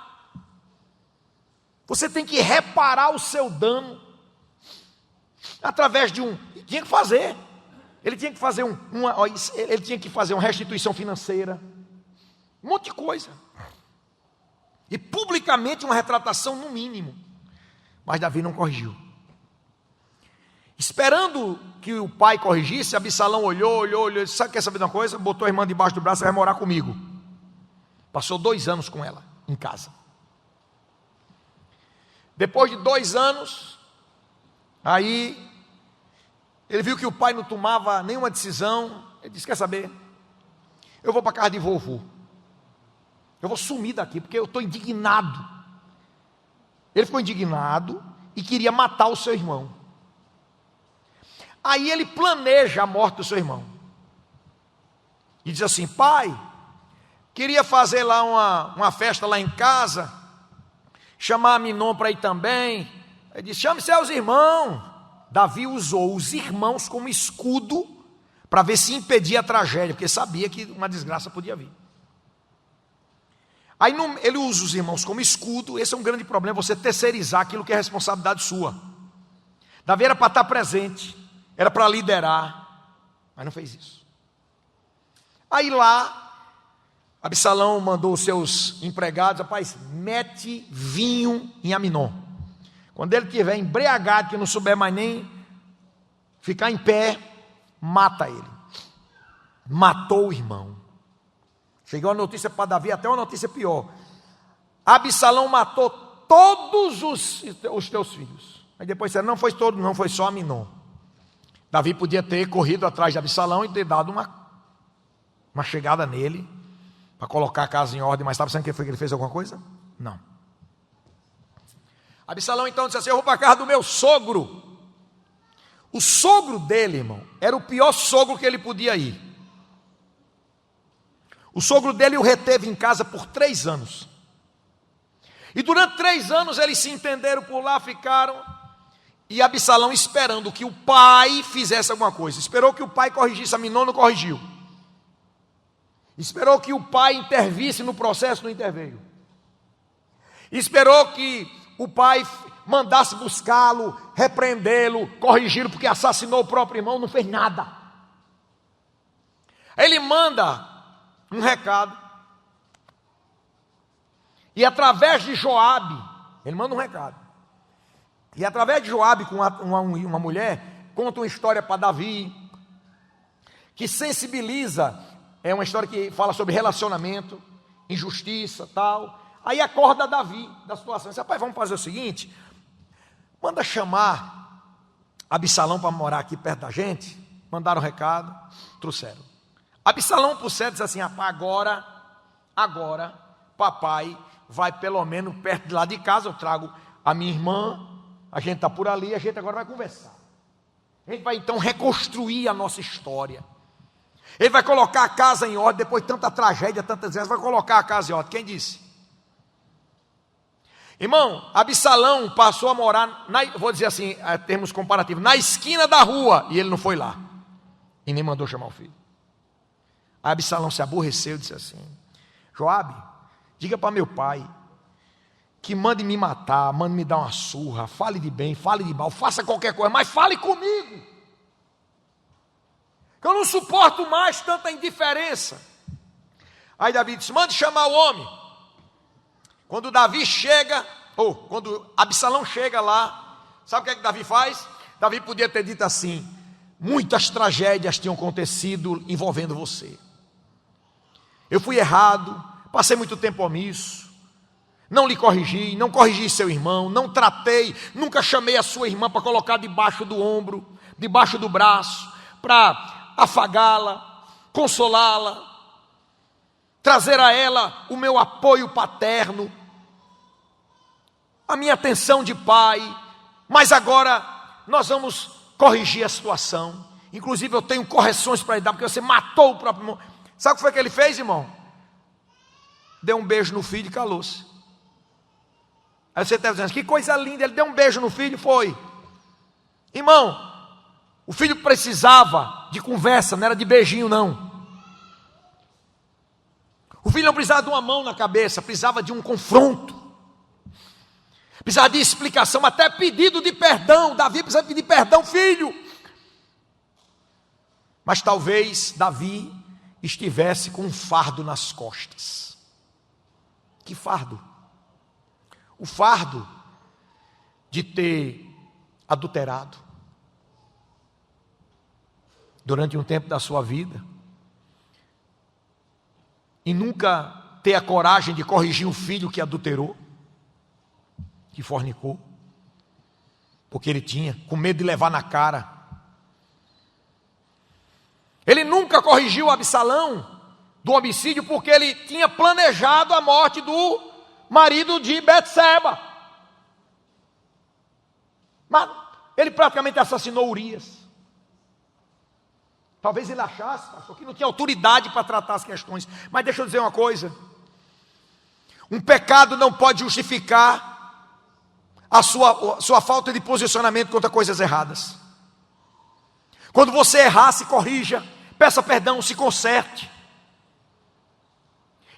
Você tem que reparar o seu dano através de tinha que fazer. Ele tinha que fazer ele tinha que fazer uma restituição financeira, um monte de coisa. E publicamente uma retratação no mínimo. Mas Davi não corrigiu. Esperando que o pai corrigisse, Absalão olhou, disse: sabe, quer saber de uma coisa? Botou a irmã debaixo do braço e vai morar comigo. Passou 2 anos com ela, em casa. Depois de 2 anos, aí ele viu que o pai não tomava nenhuma decisão. Ele disse: quer saber? Eu vou para a casa de vovô. Eu vou sumir daqui, porque eu estou indignado. Ele ficou indignado e queria matar o seu irmão. Aí ele planeja a morte do seu irmão. E diz assim: pai, queria fazer lá uma festa lá em casa, chamar Aminon para ir também. Ele disse: chame seus irmãos. Davi usou os irmãos como escudo para ver se impedia a tragédia, porque sabia que uma desgraça podia vir. Aí ele usa os irmãos como escudo. Esse é um grande problema, você terceirizar aquilo que é responsabilidade sua. Davi era para estar presente, era para liderar, mas não fez isso. Aí lá, Absalão mandou os seus empregados: rapaz, mete vinho em Aminon. Quando ele estiver embriagado, que não souber mais nem ficar em pé, mata ele. Matou o irmão. Chegou a notícia para Davi, até uma notícia pior: Absalão matou todos os teus filhos. Aí depois disseram: não foi todos, não, foi só Aminon. Davi podia ter corrido atrás de Absalão e ter dado uma chegada nele, para colocar a casa em ordem, mas estava pensando que foi que ele fez alguma coisa? Não. Absalão então disse assim: eu vou para a casa do meu sogro. O sogro dele, irmão, era o pior sogro que ele podia ir. O sogro dele o reteve em casa por 3 anos. E durante 3 anos eles se entenderam por lá, ficaram. E Absalão esperando que o pai fizesse alguma coisa. Esperou que o pai corrigisse, Aminon não corrigiu. Esperou que o pai intervisse no processo, não interveio. Esperou que o pai mandasse buscá-lo, repreendê-lo, corrigi-lo, porque assassinou o próprio irmão, não fez nada. Aí ele manda um recado. E através de Joabe, ele manda um recado. E através de Joabe, com uma mulher, conta uma história para Davi, que sensibiliza. É uma história que fala sobre relacionamento, injustiça, tal. Aí acorda Davi da situação. Diz: rapaz, vamos fazer o seguinte: manda chamar Absalão para morar aqui perto da gente. Mandaram o recado, trouxeram. Absalão por certo diz assim: rapaz, agora, papai vai pelo menos perto de lá de casa, eu trago a minha irmã, a gente está por ali, a gente agora vai conversar. A gente vai então reconstruir a nossa história. Ele vai colocar a casa em ordem, depois de tanta tragédia, tantas vezes, vai colocar a casa em ordem. Quem disse? Irmão, Absalão passou a morar, vou dizer assim, em termos comparativos, na esquina da rua, e ele não foi lá. E nem mandou chamar o filho. Aí Absalão se aborreceu e disse assim: Joabe, diga para meu pai que mande me matar, mande me dar uma surra, fale de bem, fale de mal, faça qualquer coisa, mas fale comigo. Que eu não suporto mais tanta indiferença. Aí Davi disse: mande chamar o homem. Quando Davi chega, ou quando Absalão chega lá, sabe o que Davi faz? Davi podia ter dito assim: muitas tragédias tinham acontecido envolvendo você. Eu fui errado, passei muito tempo omisso, não lhe corrigi, não corrigi seu irmão, não tratei, nunca chamei a sua irmã para colocar debaixo do ombro, debaixo do braço, para afagá-la, consolá-la, trazer a ela o meu apoio paterno, a minha atenção de pai. Mas agora nós vamos corrigir a situação. Inclusive eu tenho correções para lhe dar, porque você matou o próprio irmão. Sabe o que foi que ele fez, irmão? Deu um beijo no filho e calou-se. Aí você está dizendo, que coisa linda, ele deu um beijo no filho, foi. Irmão, o filho precisava de conversa, não era de beijinho não. O filho não precisava de uma mão na cabeça, precisava de um confronto. Precisava de explicação, até pedido de perdão. Davi precisa pedir perdão, filho. Mas talvez Davi estivesse com um fardo nas costas. Que fardo? O fardo de ter adulterado durante um tempo da sua vida e nunca ter a coragem de corrigir o filho que adulterou, que fornicou, porque ele tinha com medo de levar na cara. Ele nunca corrigiu Absalão do homicídio, porque ele tinha planejado a morte do marido de Betseba. Mas ele praticamente assassinou Urias. Talvez ele achasse, pastor, que não tinha autoridade para tratar as questões. Mas deixa eu dizer uma coisa: um pecado não pode justificar a sua falta de posicionamento contra coisas erradas. Quando você errar, se corrija, peça perdão, se conserte.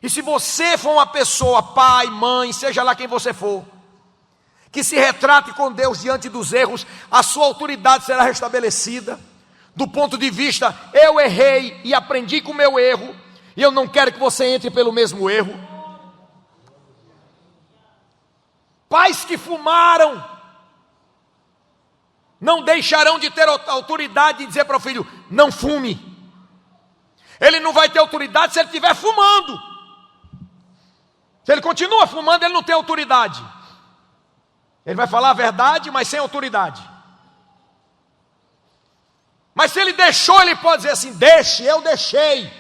E se você for uma pessoa, pai, mãe, seja lá quem você for, que se retrate com Deus diante dos erros, a sua autoridade será restabelecida. Do ponto de vista, eu errei e aprendi com o meu erro, e eu não quero que você entre pelo mesmo erro. Pais que fumaram não deixarão de ter autoridade de dizer para o filho: não fume. Ele não vai ter autoridade se ele estiver fumando. Se ele continua fumando, ele não tem autoridade. Ele vai falar a verdade, mas sem autoridade. Mas se ele deixou, ele pode dizer assim: deixe, eu deixei.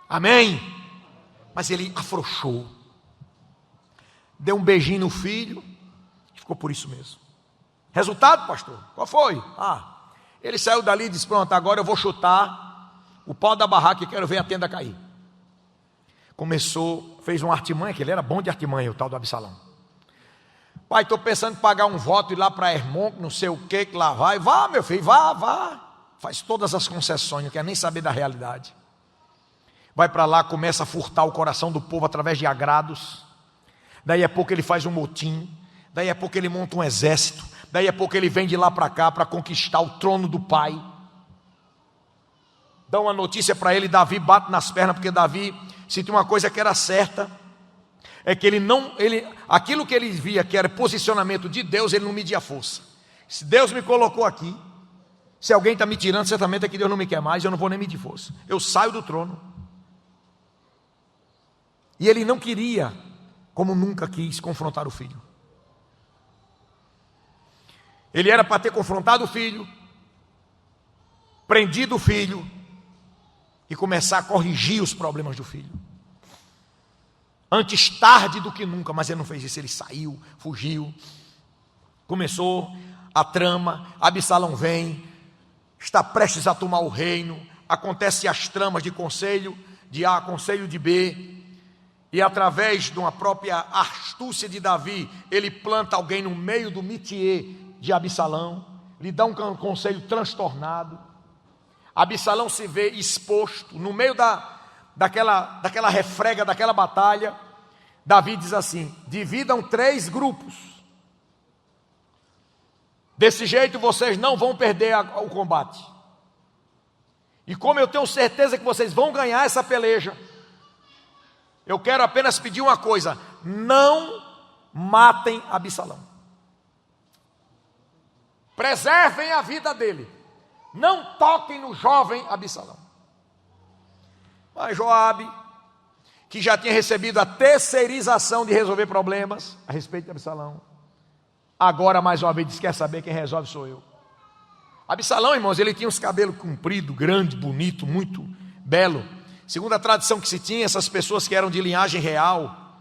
Amém? Mas ele afrouxou, deu um beijinho no filho, e ficou por isso mesmo. Resultado, pastor? Qual foi? Ele saiu dali e disse: pronto, agora eu vou chutar o pau da barraca e quero ver a tenda cair. Começou, fez uma artimanha, que ele era bom de artimanha, o tal do Absalão. Pai, estou pensando em pagar um voto e ir lá para Hermon, não sei o que lá vai. Vá, meu filho, vá. Faz todas as concessões, não quer nem saber da realidade. Vai para lá, começa a furtar o coração do povo através de agrados. Daí a pouco ele faz um motim. Daí a pouco ele monta um exército. Daí a pouco ele vem de lá para cá para conquistar o trono do pai. Dá uma notícia para ele, Davi bate nas pernas, porque Davi sentiu uma coisa que era certa. É que aquilo que ele via que era posicionamento de Deus, ele não media força. Se Deus me colocou aqui, se alguém está me tirando, certamente é que Deus não me quer mais, eu não vou nem medir força. Eu saio do trono. E ele não queria, como nunca quis, confrontar o filho. Ele era para ter confrontado o filho, prendido o filho e começar a corrigir os problemas do filho. Antes tarde do que nunca, mas ele não fez isso. Ele saiu, fugiu. Começou a trama. Absalão vem, está prestes a tomar o reino. Acontecem as tramas de conselho de A, conselho de B. E através de uma própria astúcia de Davi, ele planta alguém no meio do métier de Absalão. Lhe dá um conselho transtornado. Absalão se vê exposto no meio daquela refrega, daquela batalha. Davi diz assim: dividam 3 grupos, desse jeito vocês não vão perder o combate, e como eu tenho certeza que vocês vão ganhar essa peleja, eu quero apenas pedir uma coisa: não matem Absalão. Preservem a vida dele. Não toquem no jovem Absalão. Mas Joabe, que já tinha recebido a terceirização de resolver problemas a respeito de Absalão, agora mais uma vez diz: quer saber, quem resolve sou eu. Absalão, irmãos, ele tinha os cabelos compridos, grande, bonito, muito belo. Segundo a tradição que se tinha, essas pessoas que eram de linhagem real,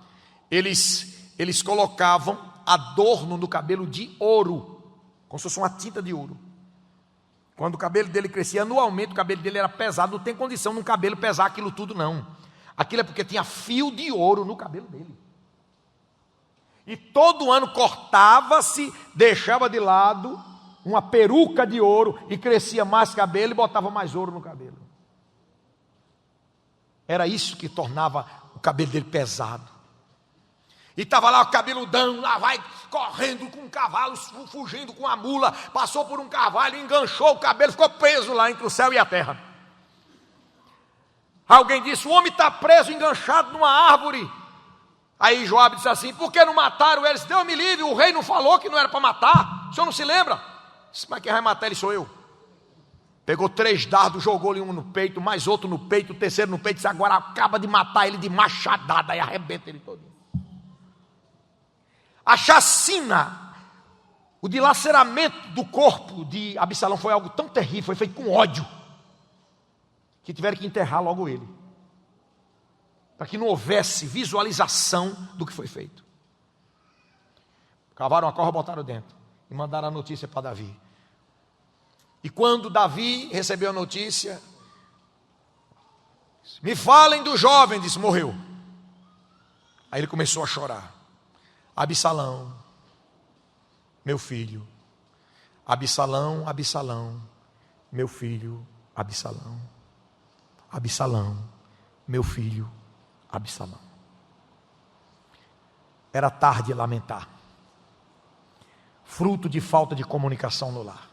eles colocavam adorno no cabelo de ouro, como se fosse uma tinta de ouro. Quando o cabelo dele crescia anualmente, o cabelo dele era pesado. Não tem condição de um cabelo pesar aquilo tudo, não. Aquilo é porque tinha fio de ouro no cabelo dele. E todo ano cortava-se, deixava de lado uma peruca de ouro e crescia mais cabelo e botava mais ouro no cabelo. Era isso que tornava o cabelo dele pesado. E estava lá o cabeludão, lá vai correndo com um cavalo, fugindo com a mula, passou por um cavalo, enganchou o cabelo, ficou preso lá entre o céu e a terra. Alguém disse: o homem está preso, enganchado numa árvore. Aí Joabe disse assim: por que não mataram eles? Deus me livre, o rei não falou que não era para matar. O senhor não se lembra? Disse: mas quem vai matar ele sou eu. Pegou 3 dardos, jogou-lhe um no peito, mais outro no peito, o terceiro no peito, disse: agora acaba de matar ele de machadada e arrebenta ele todo. A chacina, o dilaceramento do corpo de Absalão foi algo tão terrível, foi feito com ódio, que tiveram que enterrar logo ele, para que não houvesse visualização do que foi feito. Cavaram a corda, botaram dentro e mandaram a notícia para Davi. E quando Davi recebeu a notícia: me falem do jovem, disse: morreu. Aí ele começou a chorar. Absalão, meu filho, Absalão, Absalão, meu filho, Absalão, Absalão, meu filho, Absalão. Era tarde de lamentar, fruto de falta de comunicação no lar,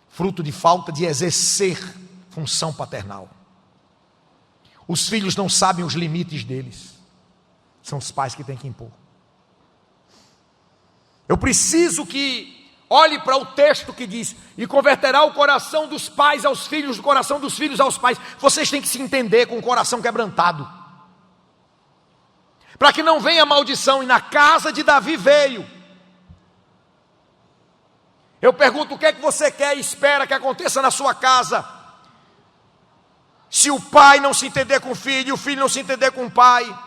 fruto de falta de exercer função paternal. Os filhos não sabem os limites deles, são os pais que têm que impor. Eu preciso que olhe para o texto que diz: e converterá o coração dos pais aos filhos, o coração dos filhos aos pais. Vocês têm que se entender com o coração quebrantado, para que não venha maldição. E na casa de Davi veio. Eu pergunto: o que é que você quer e espera que aconteça na sua casa? Se o pai não se entender com o filho não se entender com o pai,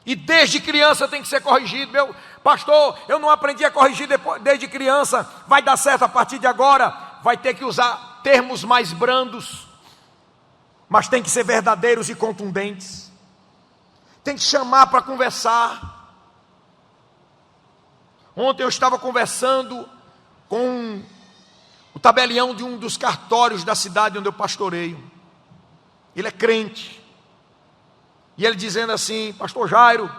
e desde criança tem que ser corrigido. Meu pastor, eu não aprendi a corrigir desde criança. Vai dar certo a partir de agora. Vai ter que usar termos mais brandos, mas tem que ser verdadeiros e contundentes. Tem que chamar para conversar. Ontem eu estava conversando com o tabelião de um dos cartórios da cidade onde eu pastoreio. Ele é crente. E ele dizendo assim: pastor Jairo,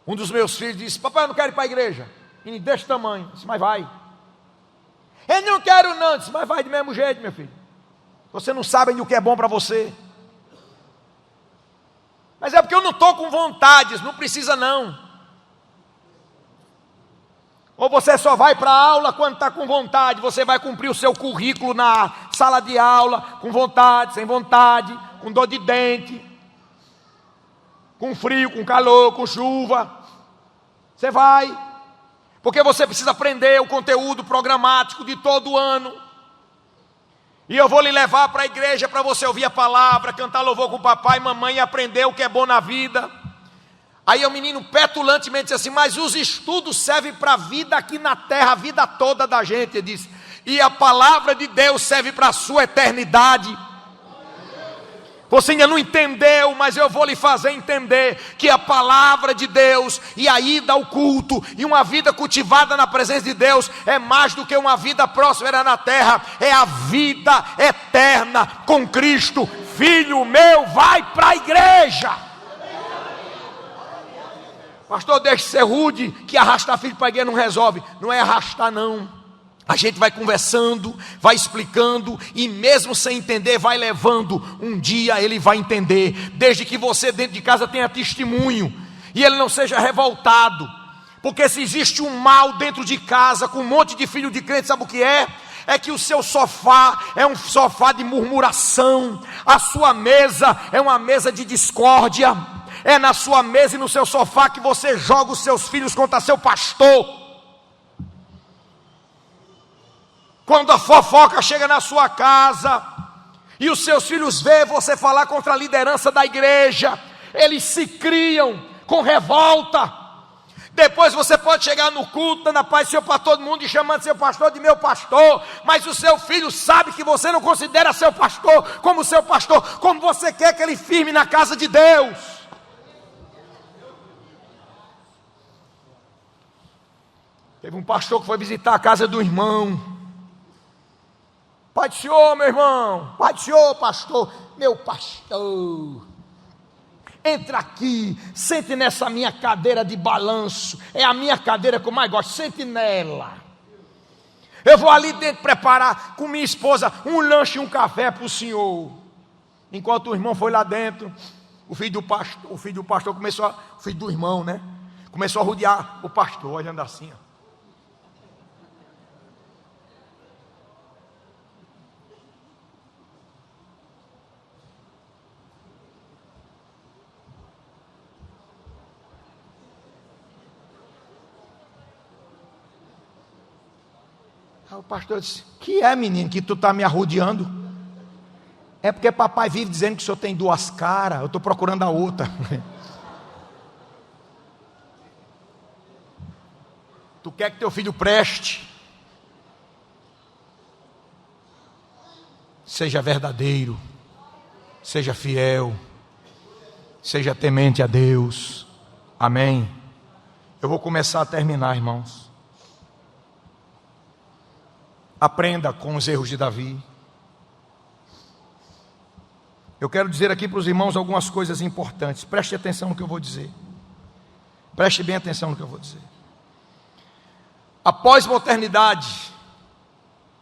um dos meus filhos disse: papai, eu não quero ir para a igreja. Menino desse tamanho. Disse: mas vai. Eu não quero não. Disse: mas vai do mesmo jeito, meu filho. Você não sabe ainda o que é bom para você. Mas é porque eu não estou com vontade. Não precisa não. Ou você só vai para a aula quando está com vontade. Você vai cumprir o seu currículo na sala de aula com vontade, sem vontade, com dor de dente, com frio, com calor, com chuva. Você vai, porque você precisa aprender o conteúdo programático de todo o ano. E eu vou lhe levar para a igreja para você ouvir a palavra, cantar louvor com o papai e mamãe e aprender o que é bom na vida. Aí o menino petulantemente disse assim: mas os estudos servem para a vida aqui na terra, a vida toda da gente. Ele disse: e a palavra de Deus serve para a sua eternidade. Você ainda não entendeu, mas eu vou lhe fazer entender que a palavra de Deus e a ida ao culto e uma vida cultivada na presença de Deus é mais do que uma vida próspera na terra, é a vida eterna com Cristo. Filho meu, vai para a igreja. Pastor, deixe de ser rude, que arrastar filho para a igreja não resolve. Não é arrastar não, A gente vai conversando, vai explicando, e mesmo sem entender, vai levando. Um dia ele vai entender, desde que você dentro de casa tenha testemunho, e ele não seja revoltado. Porque se existe um mal dentro de casa, com um monte de filho de crente, sabe o que é? É que o seu sofá é um sofá de murmuração, a sua mesa é uma mesa de discórdia. É na sua mesa e no seu sofá que você joga os seus filhos contra seu pastor. Quando a fofoca chega na sua casa e os seus filhos veem você falar contra a liderança da igreja, eles se criam com revolta. Depois você pode chegar no culto, dando a paz seu para todo mundo e chamando seu pastor de meu pastor, mas o seu filho sabe que você não considera seu pastor, como você quer que ele firme na casa de Deus. Teve um pastor que foi visitar a casa do irmão. Pai do Senhor, meu irmão. Pai do Senhor, pastor. Meu pastor, entra aqui, sente nessa minha cadeira de balanço. É a minha cadeira que eu mais gosto, sente nela. Eu vou ali dentro preparar com minha esposa um lanche e um café para o senhor. Enquanto o irmão foi lá dentro, o filho do pastor começou o filho do irmão, né? Começou a rodear o pastor, olhando assim, ó. Aí o pastor disse: que é, menino, que tu está me arrodeando? É porque papai vive dizendo que o senhor tem duas caras, eu estou procurando a outra. Tu quer que teu filho preste? Seja verdadeiro, seja fiel, seja temente a Deus. Amém. Eu vou começar a terminar, irmãos. Aprenda com os erros de Davi. Eu quero dizer aqui para os irmãos algumas coisas importantes. Preste atenção no que eu vou dizer. Preste bem atenção no que eu vou dizer. A pós-modernidade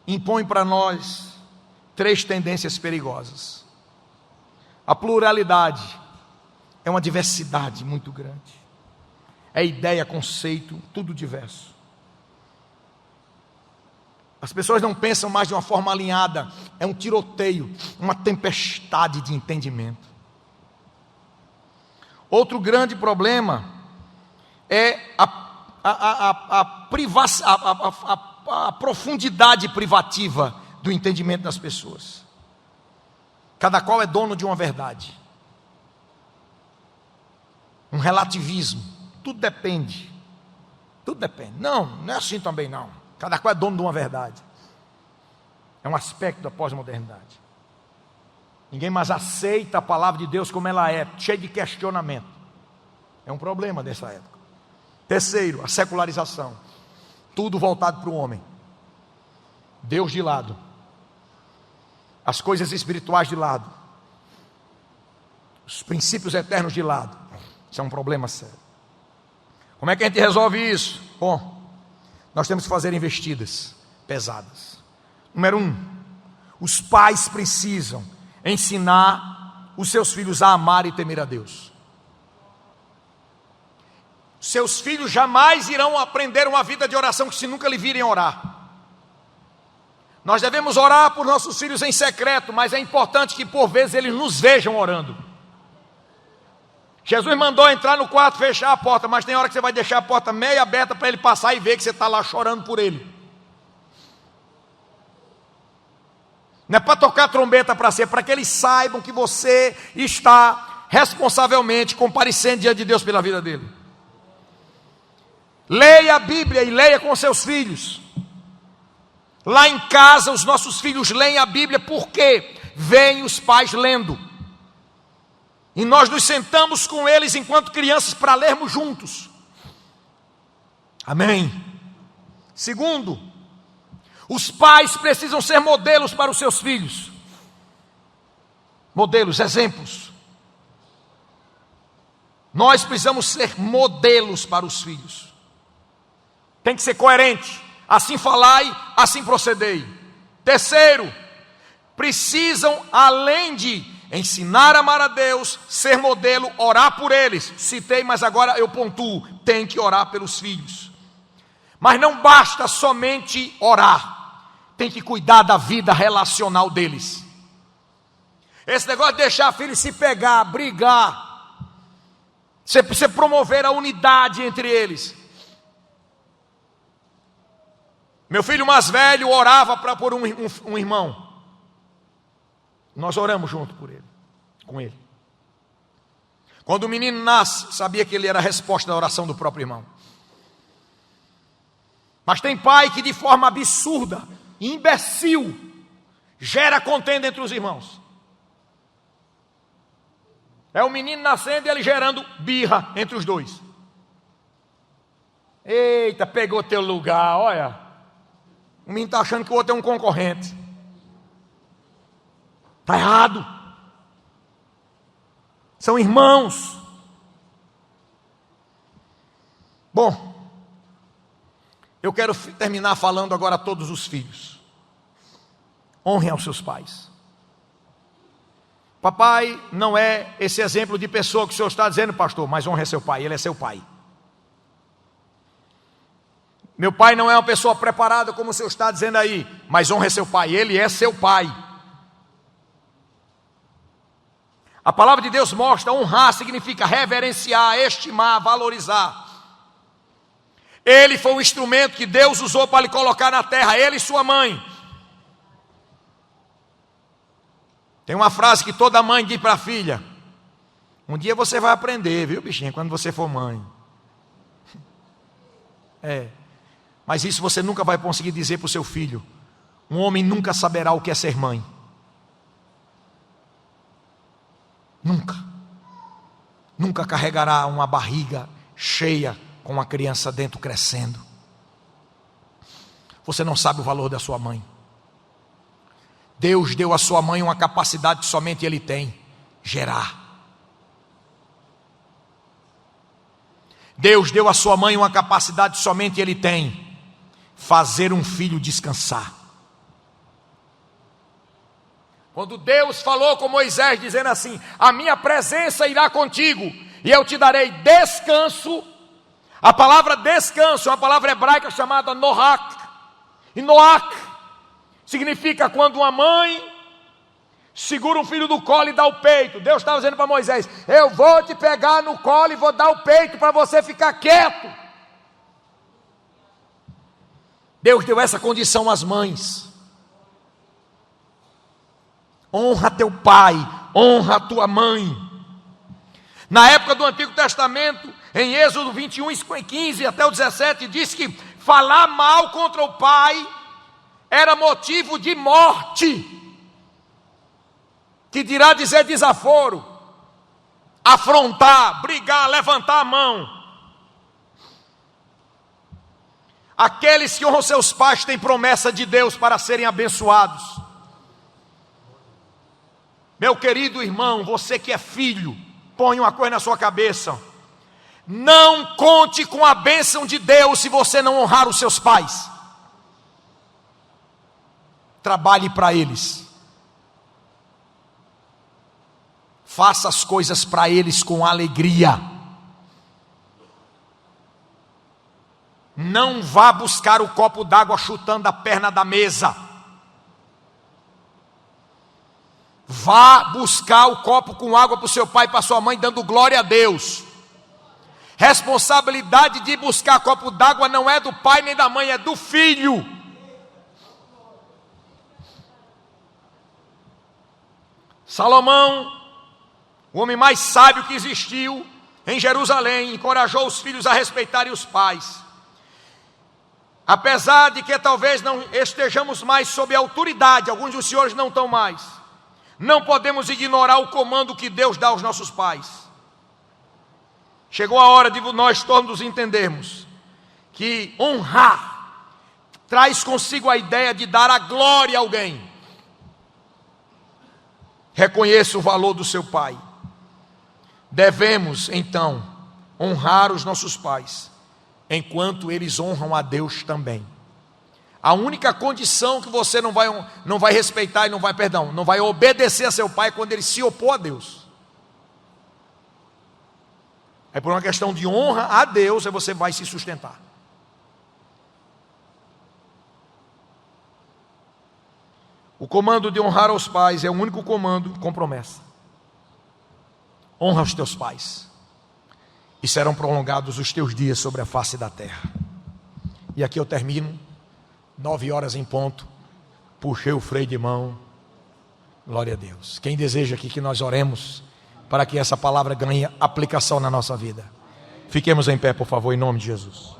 impõe para nós 3 tendências perigosas. A pluralidade é uma diversidade muito grande. É ideia, conceito, tudo diverso. As pessoas não pensam mais de uma forma alinhada. É um tiroteio, uma tempestade de entendimento. Outro grande problema é a profundidade privativa do entendimento das pessoas. Cada qual é dono de uma verdade. Um relativismo. Tudo depende. Tudo depende. Não é assim também não. Cada qual é dono de uma verdade. É um aspecto da pós-modernidade. Ninguém mais aceita a palavra de Deus como ela é, cheia de questionamento. É um problema dessa época. Terceiro, a secularização. Tudo voltado para o homem. Deus de lado. As coisas espirituais de lado. Os princípios eternos de lado. Isso é um problema sério. Como é que a gente resolve isso? Bom, nós temos que fazer investidas pesadas. Número 1, os pais precisam ensinar os seus filhos a amar e temer a Deus. Seus filhos jamais irão aprender uma vida de oração se nunca lhe virem orar. Nós devemos orar por nossos filhos em secreto, mas é importante que por vezes eles nos vejam orando. Jesus mandou entrar no quarto, fechar a porta, mas tem hora que você vai deixar a porta meio aberta para ele passar e ver que você está lá chorando por ele. Não é para tocar trombeta para ser, para que eles saibam que você está responsavelmente comparecendo diante de Deus pela vida dele. Leia a Bíblia e leia com seus filhos. Lá em casa os nossos filhos leem a Bíblia porque veem os pais lendo. E nós nos sentamos com eles enquanto crianças para lermos juntos. Amém. Segundo, os pais precisam ser modelos para os seus filhos. Modelos, exemplos. Nós precisamos ser modelos para os filhos. Tem que ser coerente. assim falai, assim procedei. Terceiro, precisam, além de ensinar a amar a Deus, ser modelo, orar por eles. Citei, mas agora eu pontuo, tem que orar pelos filhos. Mas não basta somente orar, tem que cuidar da vida relacional deles. Esse negócio de deixar filhos se pegar, brigar, você promover a unidade entre eles. Meu filho mais velho orava por um irmão. Nós oramos junto com ele. Quando o menino nasce, sabia que ele era a resposta da oração do próprio irmão. Mas tem pai que de forma absurda, imbecil, gera contenda entre os irmãos. É o menino nascendo e ele gerando birra entre os dois. Eita, pegou teu lugar, olha. O menino está achando que o outro é um concorrente. Está errado. São irmãos. Bom, eu quero terminar falando agora a todos os filhos. Honrem aos seus pais. Papai não é esse exemplo de pessoa que o senhor está dizendo, pastor, mas honre seu pai, ele é seu pai. Meu pai não é uma pessoa preparada como o senhor está dizendo aí, mas honre seu pai, ele é seu pai. A palavra de Deus mostra, honrar significa reverenciar, estimar, valorizar. Ele foi o instrumento que Deus usou para lhe colocar na terra, ele e sua mãe. Tem uma frase que toda mãe diz para a filha: um dia você vai aprender, viu, bichinha, quando você for mãe. Mas isso você nunca vai conseguir dizer para o seu filho. Um homem nunca saberá o que é ser mãe. Nunca carregará uma barriga cheia com uma criança dentro crescendo. Você não sabe o valor da sua mãe. Deus deu à sua mãe uma capacidade que somente Ele tem: gerar. Deus deu à sua mãe uma capacidade que somente Ele tem: fazer um filho descansar. Quando Deus falou com Moisés, dizendo assim: a minha presença irá contigo, e eu te darei descanso. A palavra descanso é uma palavra hebraica chamada noach. E noach significa quando uma mãe segura um filho do colo e dá o peito. Deus estava dizendo para Moisés: eu vou te pegar no colo e vou dar o peito para você ficar quieto. Deus deu essa condição às mães. Honra teu pai, honra tua mãe. Na época do Antigo Testamento, em Êxodo 21, 15 até o 17, diz que falar mal contra o pai era motivo de morte. Que dirá dizer desaforo, afrontar, brigar, levantar a mão. Aqueles que honram seus pais têm promessa de Deus para serem abençoados. Meu querido irmão, você que é filho, põe uma coisa na sua cabeça: não conte com a bênção de Deus se você não honrar os seus pais. Trabalhe para eles. Faça as coisas para eles com alegria. Não vá buscar o copo d'água chutando a perna da mesa. Vá buscar o copo com água para o seu pai e para sua mãe, dando glória a Deus. Responsabilidade de buscar copo d'água não é do pai nem da mãe, é do filho. Salomão, o homem mais sábio que existiu em Jerusalém, encorajou os filhos a respeitarem os pais. Apesar de que talvez não estejamos mais sob a autoridade, alguns dos senhores não estão mais, não podemos ignorar o comando que Deus dá aos nossos pais. Chegou a hora de nós todos entendermos que honrar traz consigo a ideia de dar a glória a alguém. Reconheça o valor do seu pai. Devemos, então, honrar os nossos pais, enquanto eles honram a Deus também. A única condição que você não vai respeitar e não vai obedecer a seu pai é quando ele se opor a Deus. É por uma questão de honra a Deus, aí você vai se sustentar. O comando de honrar aos pais é o único comando com promessa. Honra os teus pais, e serão prolongados os teus dias sobre a face da terra. E aqui eu termino, 9h em ponto, puxei o freio de mão, glória a Deus. Quem deseja aqui que nós oremos, para que essa palavra ganhe aplicação na nossa vida? Fiquemos em pé, por favor, em nome de Jesus.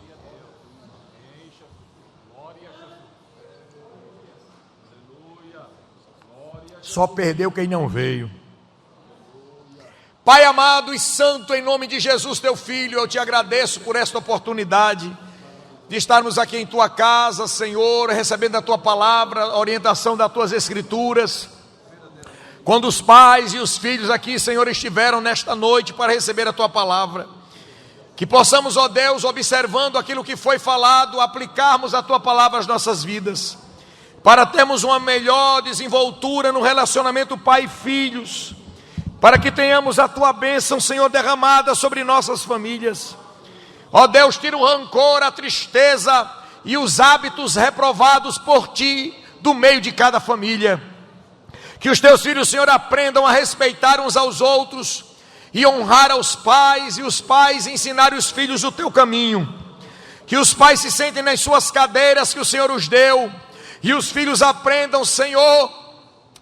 Só perdeu quem não veio. Pai amado e santo, em nome de Jesus, teu Filho, eu te agradeço por esta oportunidade de estarmos aqui em tua casa, Senhor, recebendo a tua palavra, a orientação das tuas escrituras. Quando os pais e os filhos aqui, Senhor, estiveram nesta noite para receber a tua palavra, que possamos, ó Deus, observando aquilo que foi falado, aplicarmos a tua palavra às nossas vidas, para termos uma melhor desenvoltura no relacionamento pai e filhos, para que tenhamos a tua bênção, Senhor, derramada sobre nossas famílias. Ó Deus, tira o rancor, a tristeza e os hábitos reprovados por ti do meio de cada família. Que os teus filhos, Senhor, aprendam a respeitar uns aos outros e honrar aos pais, e os pais ensinarem os filhos o teu caminho. Que os pais se sentem nas suas cadeiras que o Senhor os deu, e os filhos aprendam, Senhor,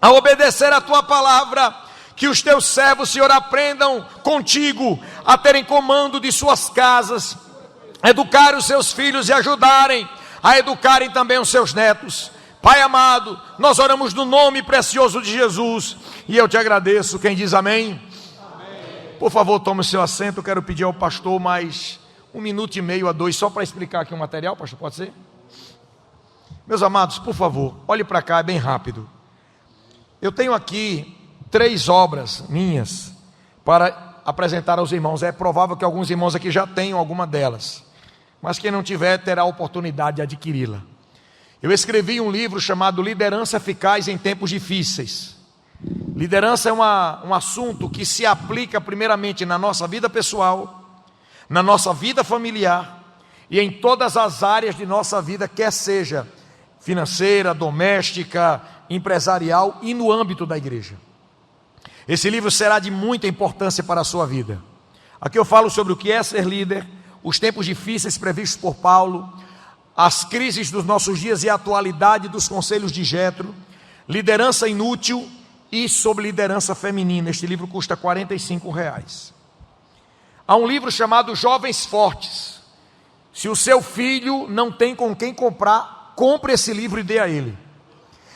a obedecer a tua palavra. Que os teus servos, Senhor, aprendam contigo a terem comando de suas casas, educar os seus filhos e ajudarem a educarem também os seus netos. Pai amado, nós oramos no nome precioso de Jesus, e eu te agradeço. Quem diz amém? Amém. Por favor, tome o seu assento. Eu quero pedir ao pastor mais 1 minuto e meio a 2, só para explicar aqui o material, pastor, pode ser? Meus amados, por favor, olhe para cá, é bem rápido. Eu tenho aqui 3 obras minhas para apresentar aos irmãos. É provável que alguns irmãos aqui já tenham alguma delas, mas quem não tiver terá a oportunidade de adquiri-la. Eu escrevi um livro chamado Liderança Eficaz em Tempos Difíceis. Liderança é um assunto que se aplica primeiramente na nossa vida pessoal, na nossa vida familiar e em todas as áreas de nossa vida, quer seja financeira, doméstica, empresarial e no âmbito da igreja. Esse livro será de muita importância para a sua vida. Aqui eu falo sobre o que é ser líder, os tempos difíceis previstos por Paulo, as crises dos nossos dias e a atualidade dos conselhos de Jetro, liderança inútil e sobre liderança feminina. Este livro custa R$45. Há um livro chamado Jovens Fortes. Se o seu filho não tem com quem comprar, compre esse livro e dê a ele.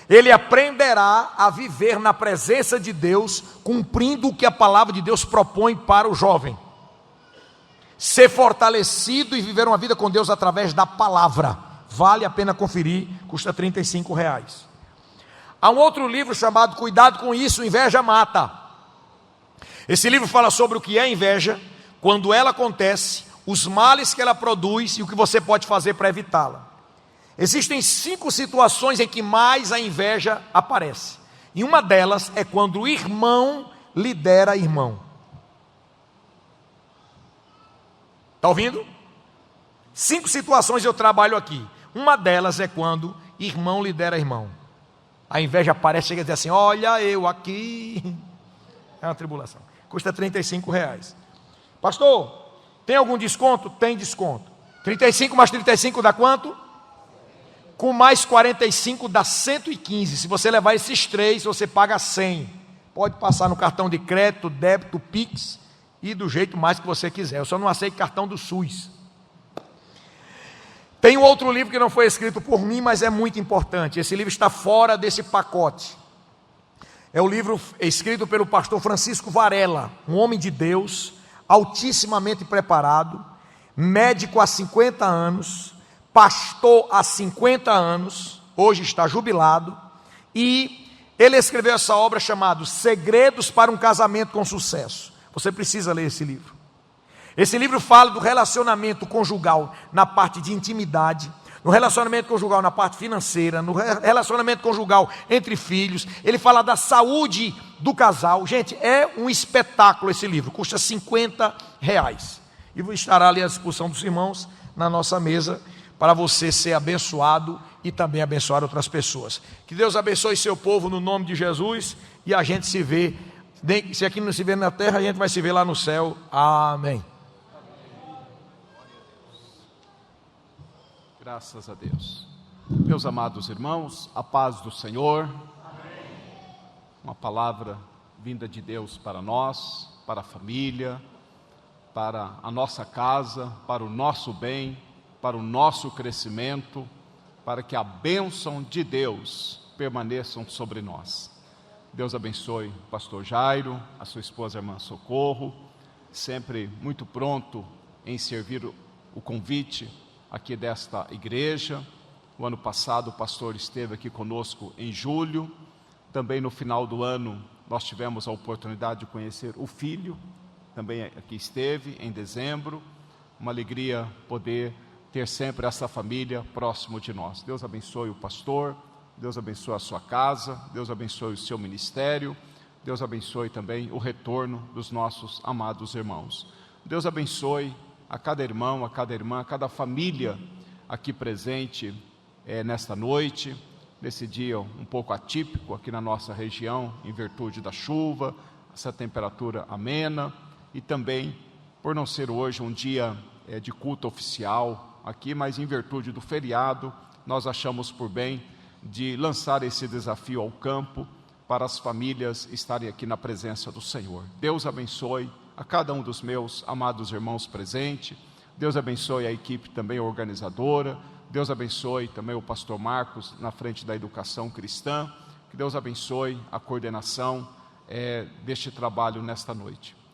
Ele aprenderá a viver na presença de Deus, cumprindo o que a palavra de Deus propõe para o jovem. Ser fortalecido e viver uma vida com Deus através da palavra. Vale a pena conferir, custa R$35. Há um outro livro chamado Cuidado com Isso, Inveja Mata. Esse livro fala sobre o que é inveja, quando ela acontece, os males que ela produz e o que você pode fazer para evitá-la. Existem 5 situações em que mais a inveja aparece. E uma delas é quando o irmão lidera irmão. Está ouvindo? 5 situações eu trabalho aqui. Uma delas é quando irmão lidera irmão. A inveja aparece, chega a dizer assim: olha eu aqui. É uma tribulação. Custa R$35. Pastor, tem algum desconto? Tem desconto. 35 mais 35 dá quanto? Com mais 45 dá 115. Se você levar esses 3, você paga 100. Pode passar no cartão de crédito, débito, Pix e do jeito mais que você quiser. Eu só não aceito cartão do SUS. Tem um outro livro que não foi escrito por mim, mas é muito importante. Esse livro está fora desse pacote. É o livro escrito pelo pastor Francisco Varela, um homem de Deus, altissimamente preparado, médico há 50 anos, pastor há 50 anos, hoje está jubilado, e ele escreveu essa obra chamada Segredos para um Casamento com Sucesso. Você precisa ler esse livro. Esse livro fala do relacionamento conjugal na parte de intimidade, no relacionamento conjugal na parte financeira, no relacionamento conjugal entre filhos. Ele fala da saúde do casal. Gente, é um espetáculo esse livro, custa R$50. E estará ali à disposição dos irmãos na nossa mesa, para você ser abençoado e também abençoar outras pessoas. Que Deus abençoe seu povo no nome de Jesus, e a gente se vê, se aqui não se vê na terra, a gente vai se ver lá no céu. Amém. Graças a Deus. Meus amados irmãos, a paz do Senhor. Uma palavra vinda de Deus para nós, para a família, para a nossa casa, para o nosso bem, para o nosso crescimento, para que a bênção de Deus permaneçam sobre nós. Deus abençoe o pastor Jairo, a sua esposa, a irmã Socorro, sempre muito pronto em servir o convite aqui desta igreja. O ano passado o pastor esteve aqui conosco em julho. Também no final do ano nós tivemos a oportunidade de conhecer o filho, também aqui esteve em dezembro. Uma alegria poder ter sempre essa família próximo de nós. Deus abençoe o pastor, Deus abençoe a sua casa, Deus abençoe o seu ministério, Deus abençoe também o retorno dos nossos amados irmãos. Deus abençoe a cada irmão, a cada irmã, a cada família aqui presente nesta noite, nesse dia um pouco atípico aqui na nossa região, em virtude da chuva, essa temperatura amena, e também por não ser hoje um dia de culto oficial aqui, mas em virtude do feriado, nós achamos por bem de lançar esse desafio ao campo para as famílias estarem aqui na presença do Senhor. Deus abençoe a cada um dos meus amados irmãos presentes. Deus abençoe a equipe também organizadora. Deus abençoe também o pastor Marcos na frente da educação cristã. Que Deus abençoe a coordenação deste trabalho nesta noite.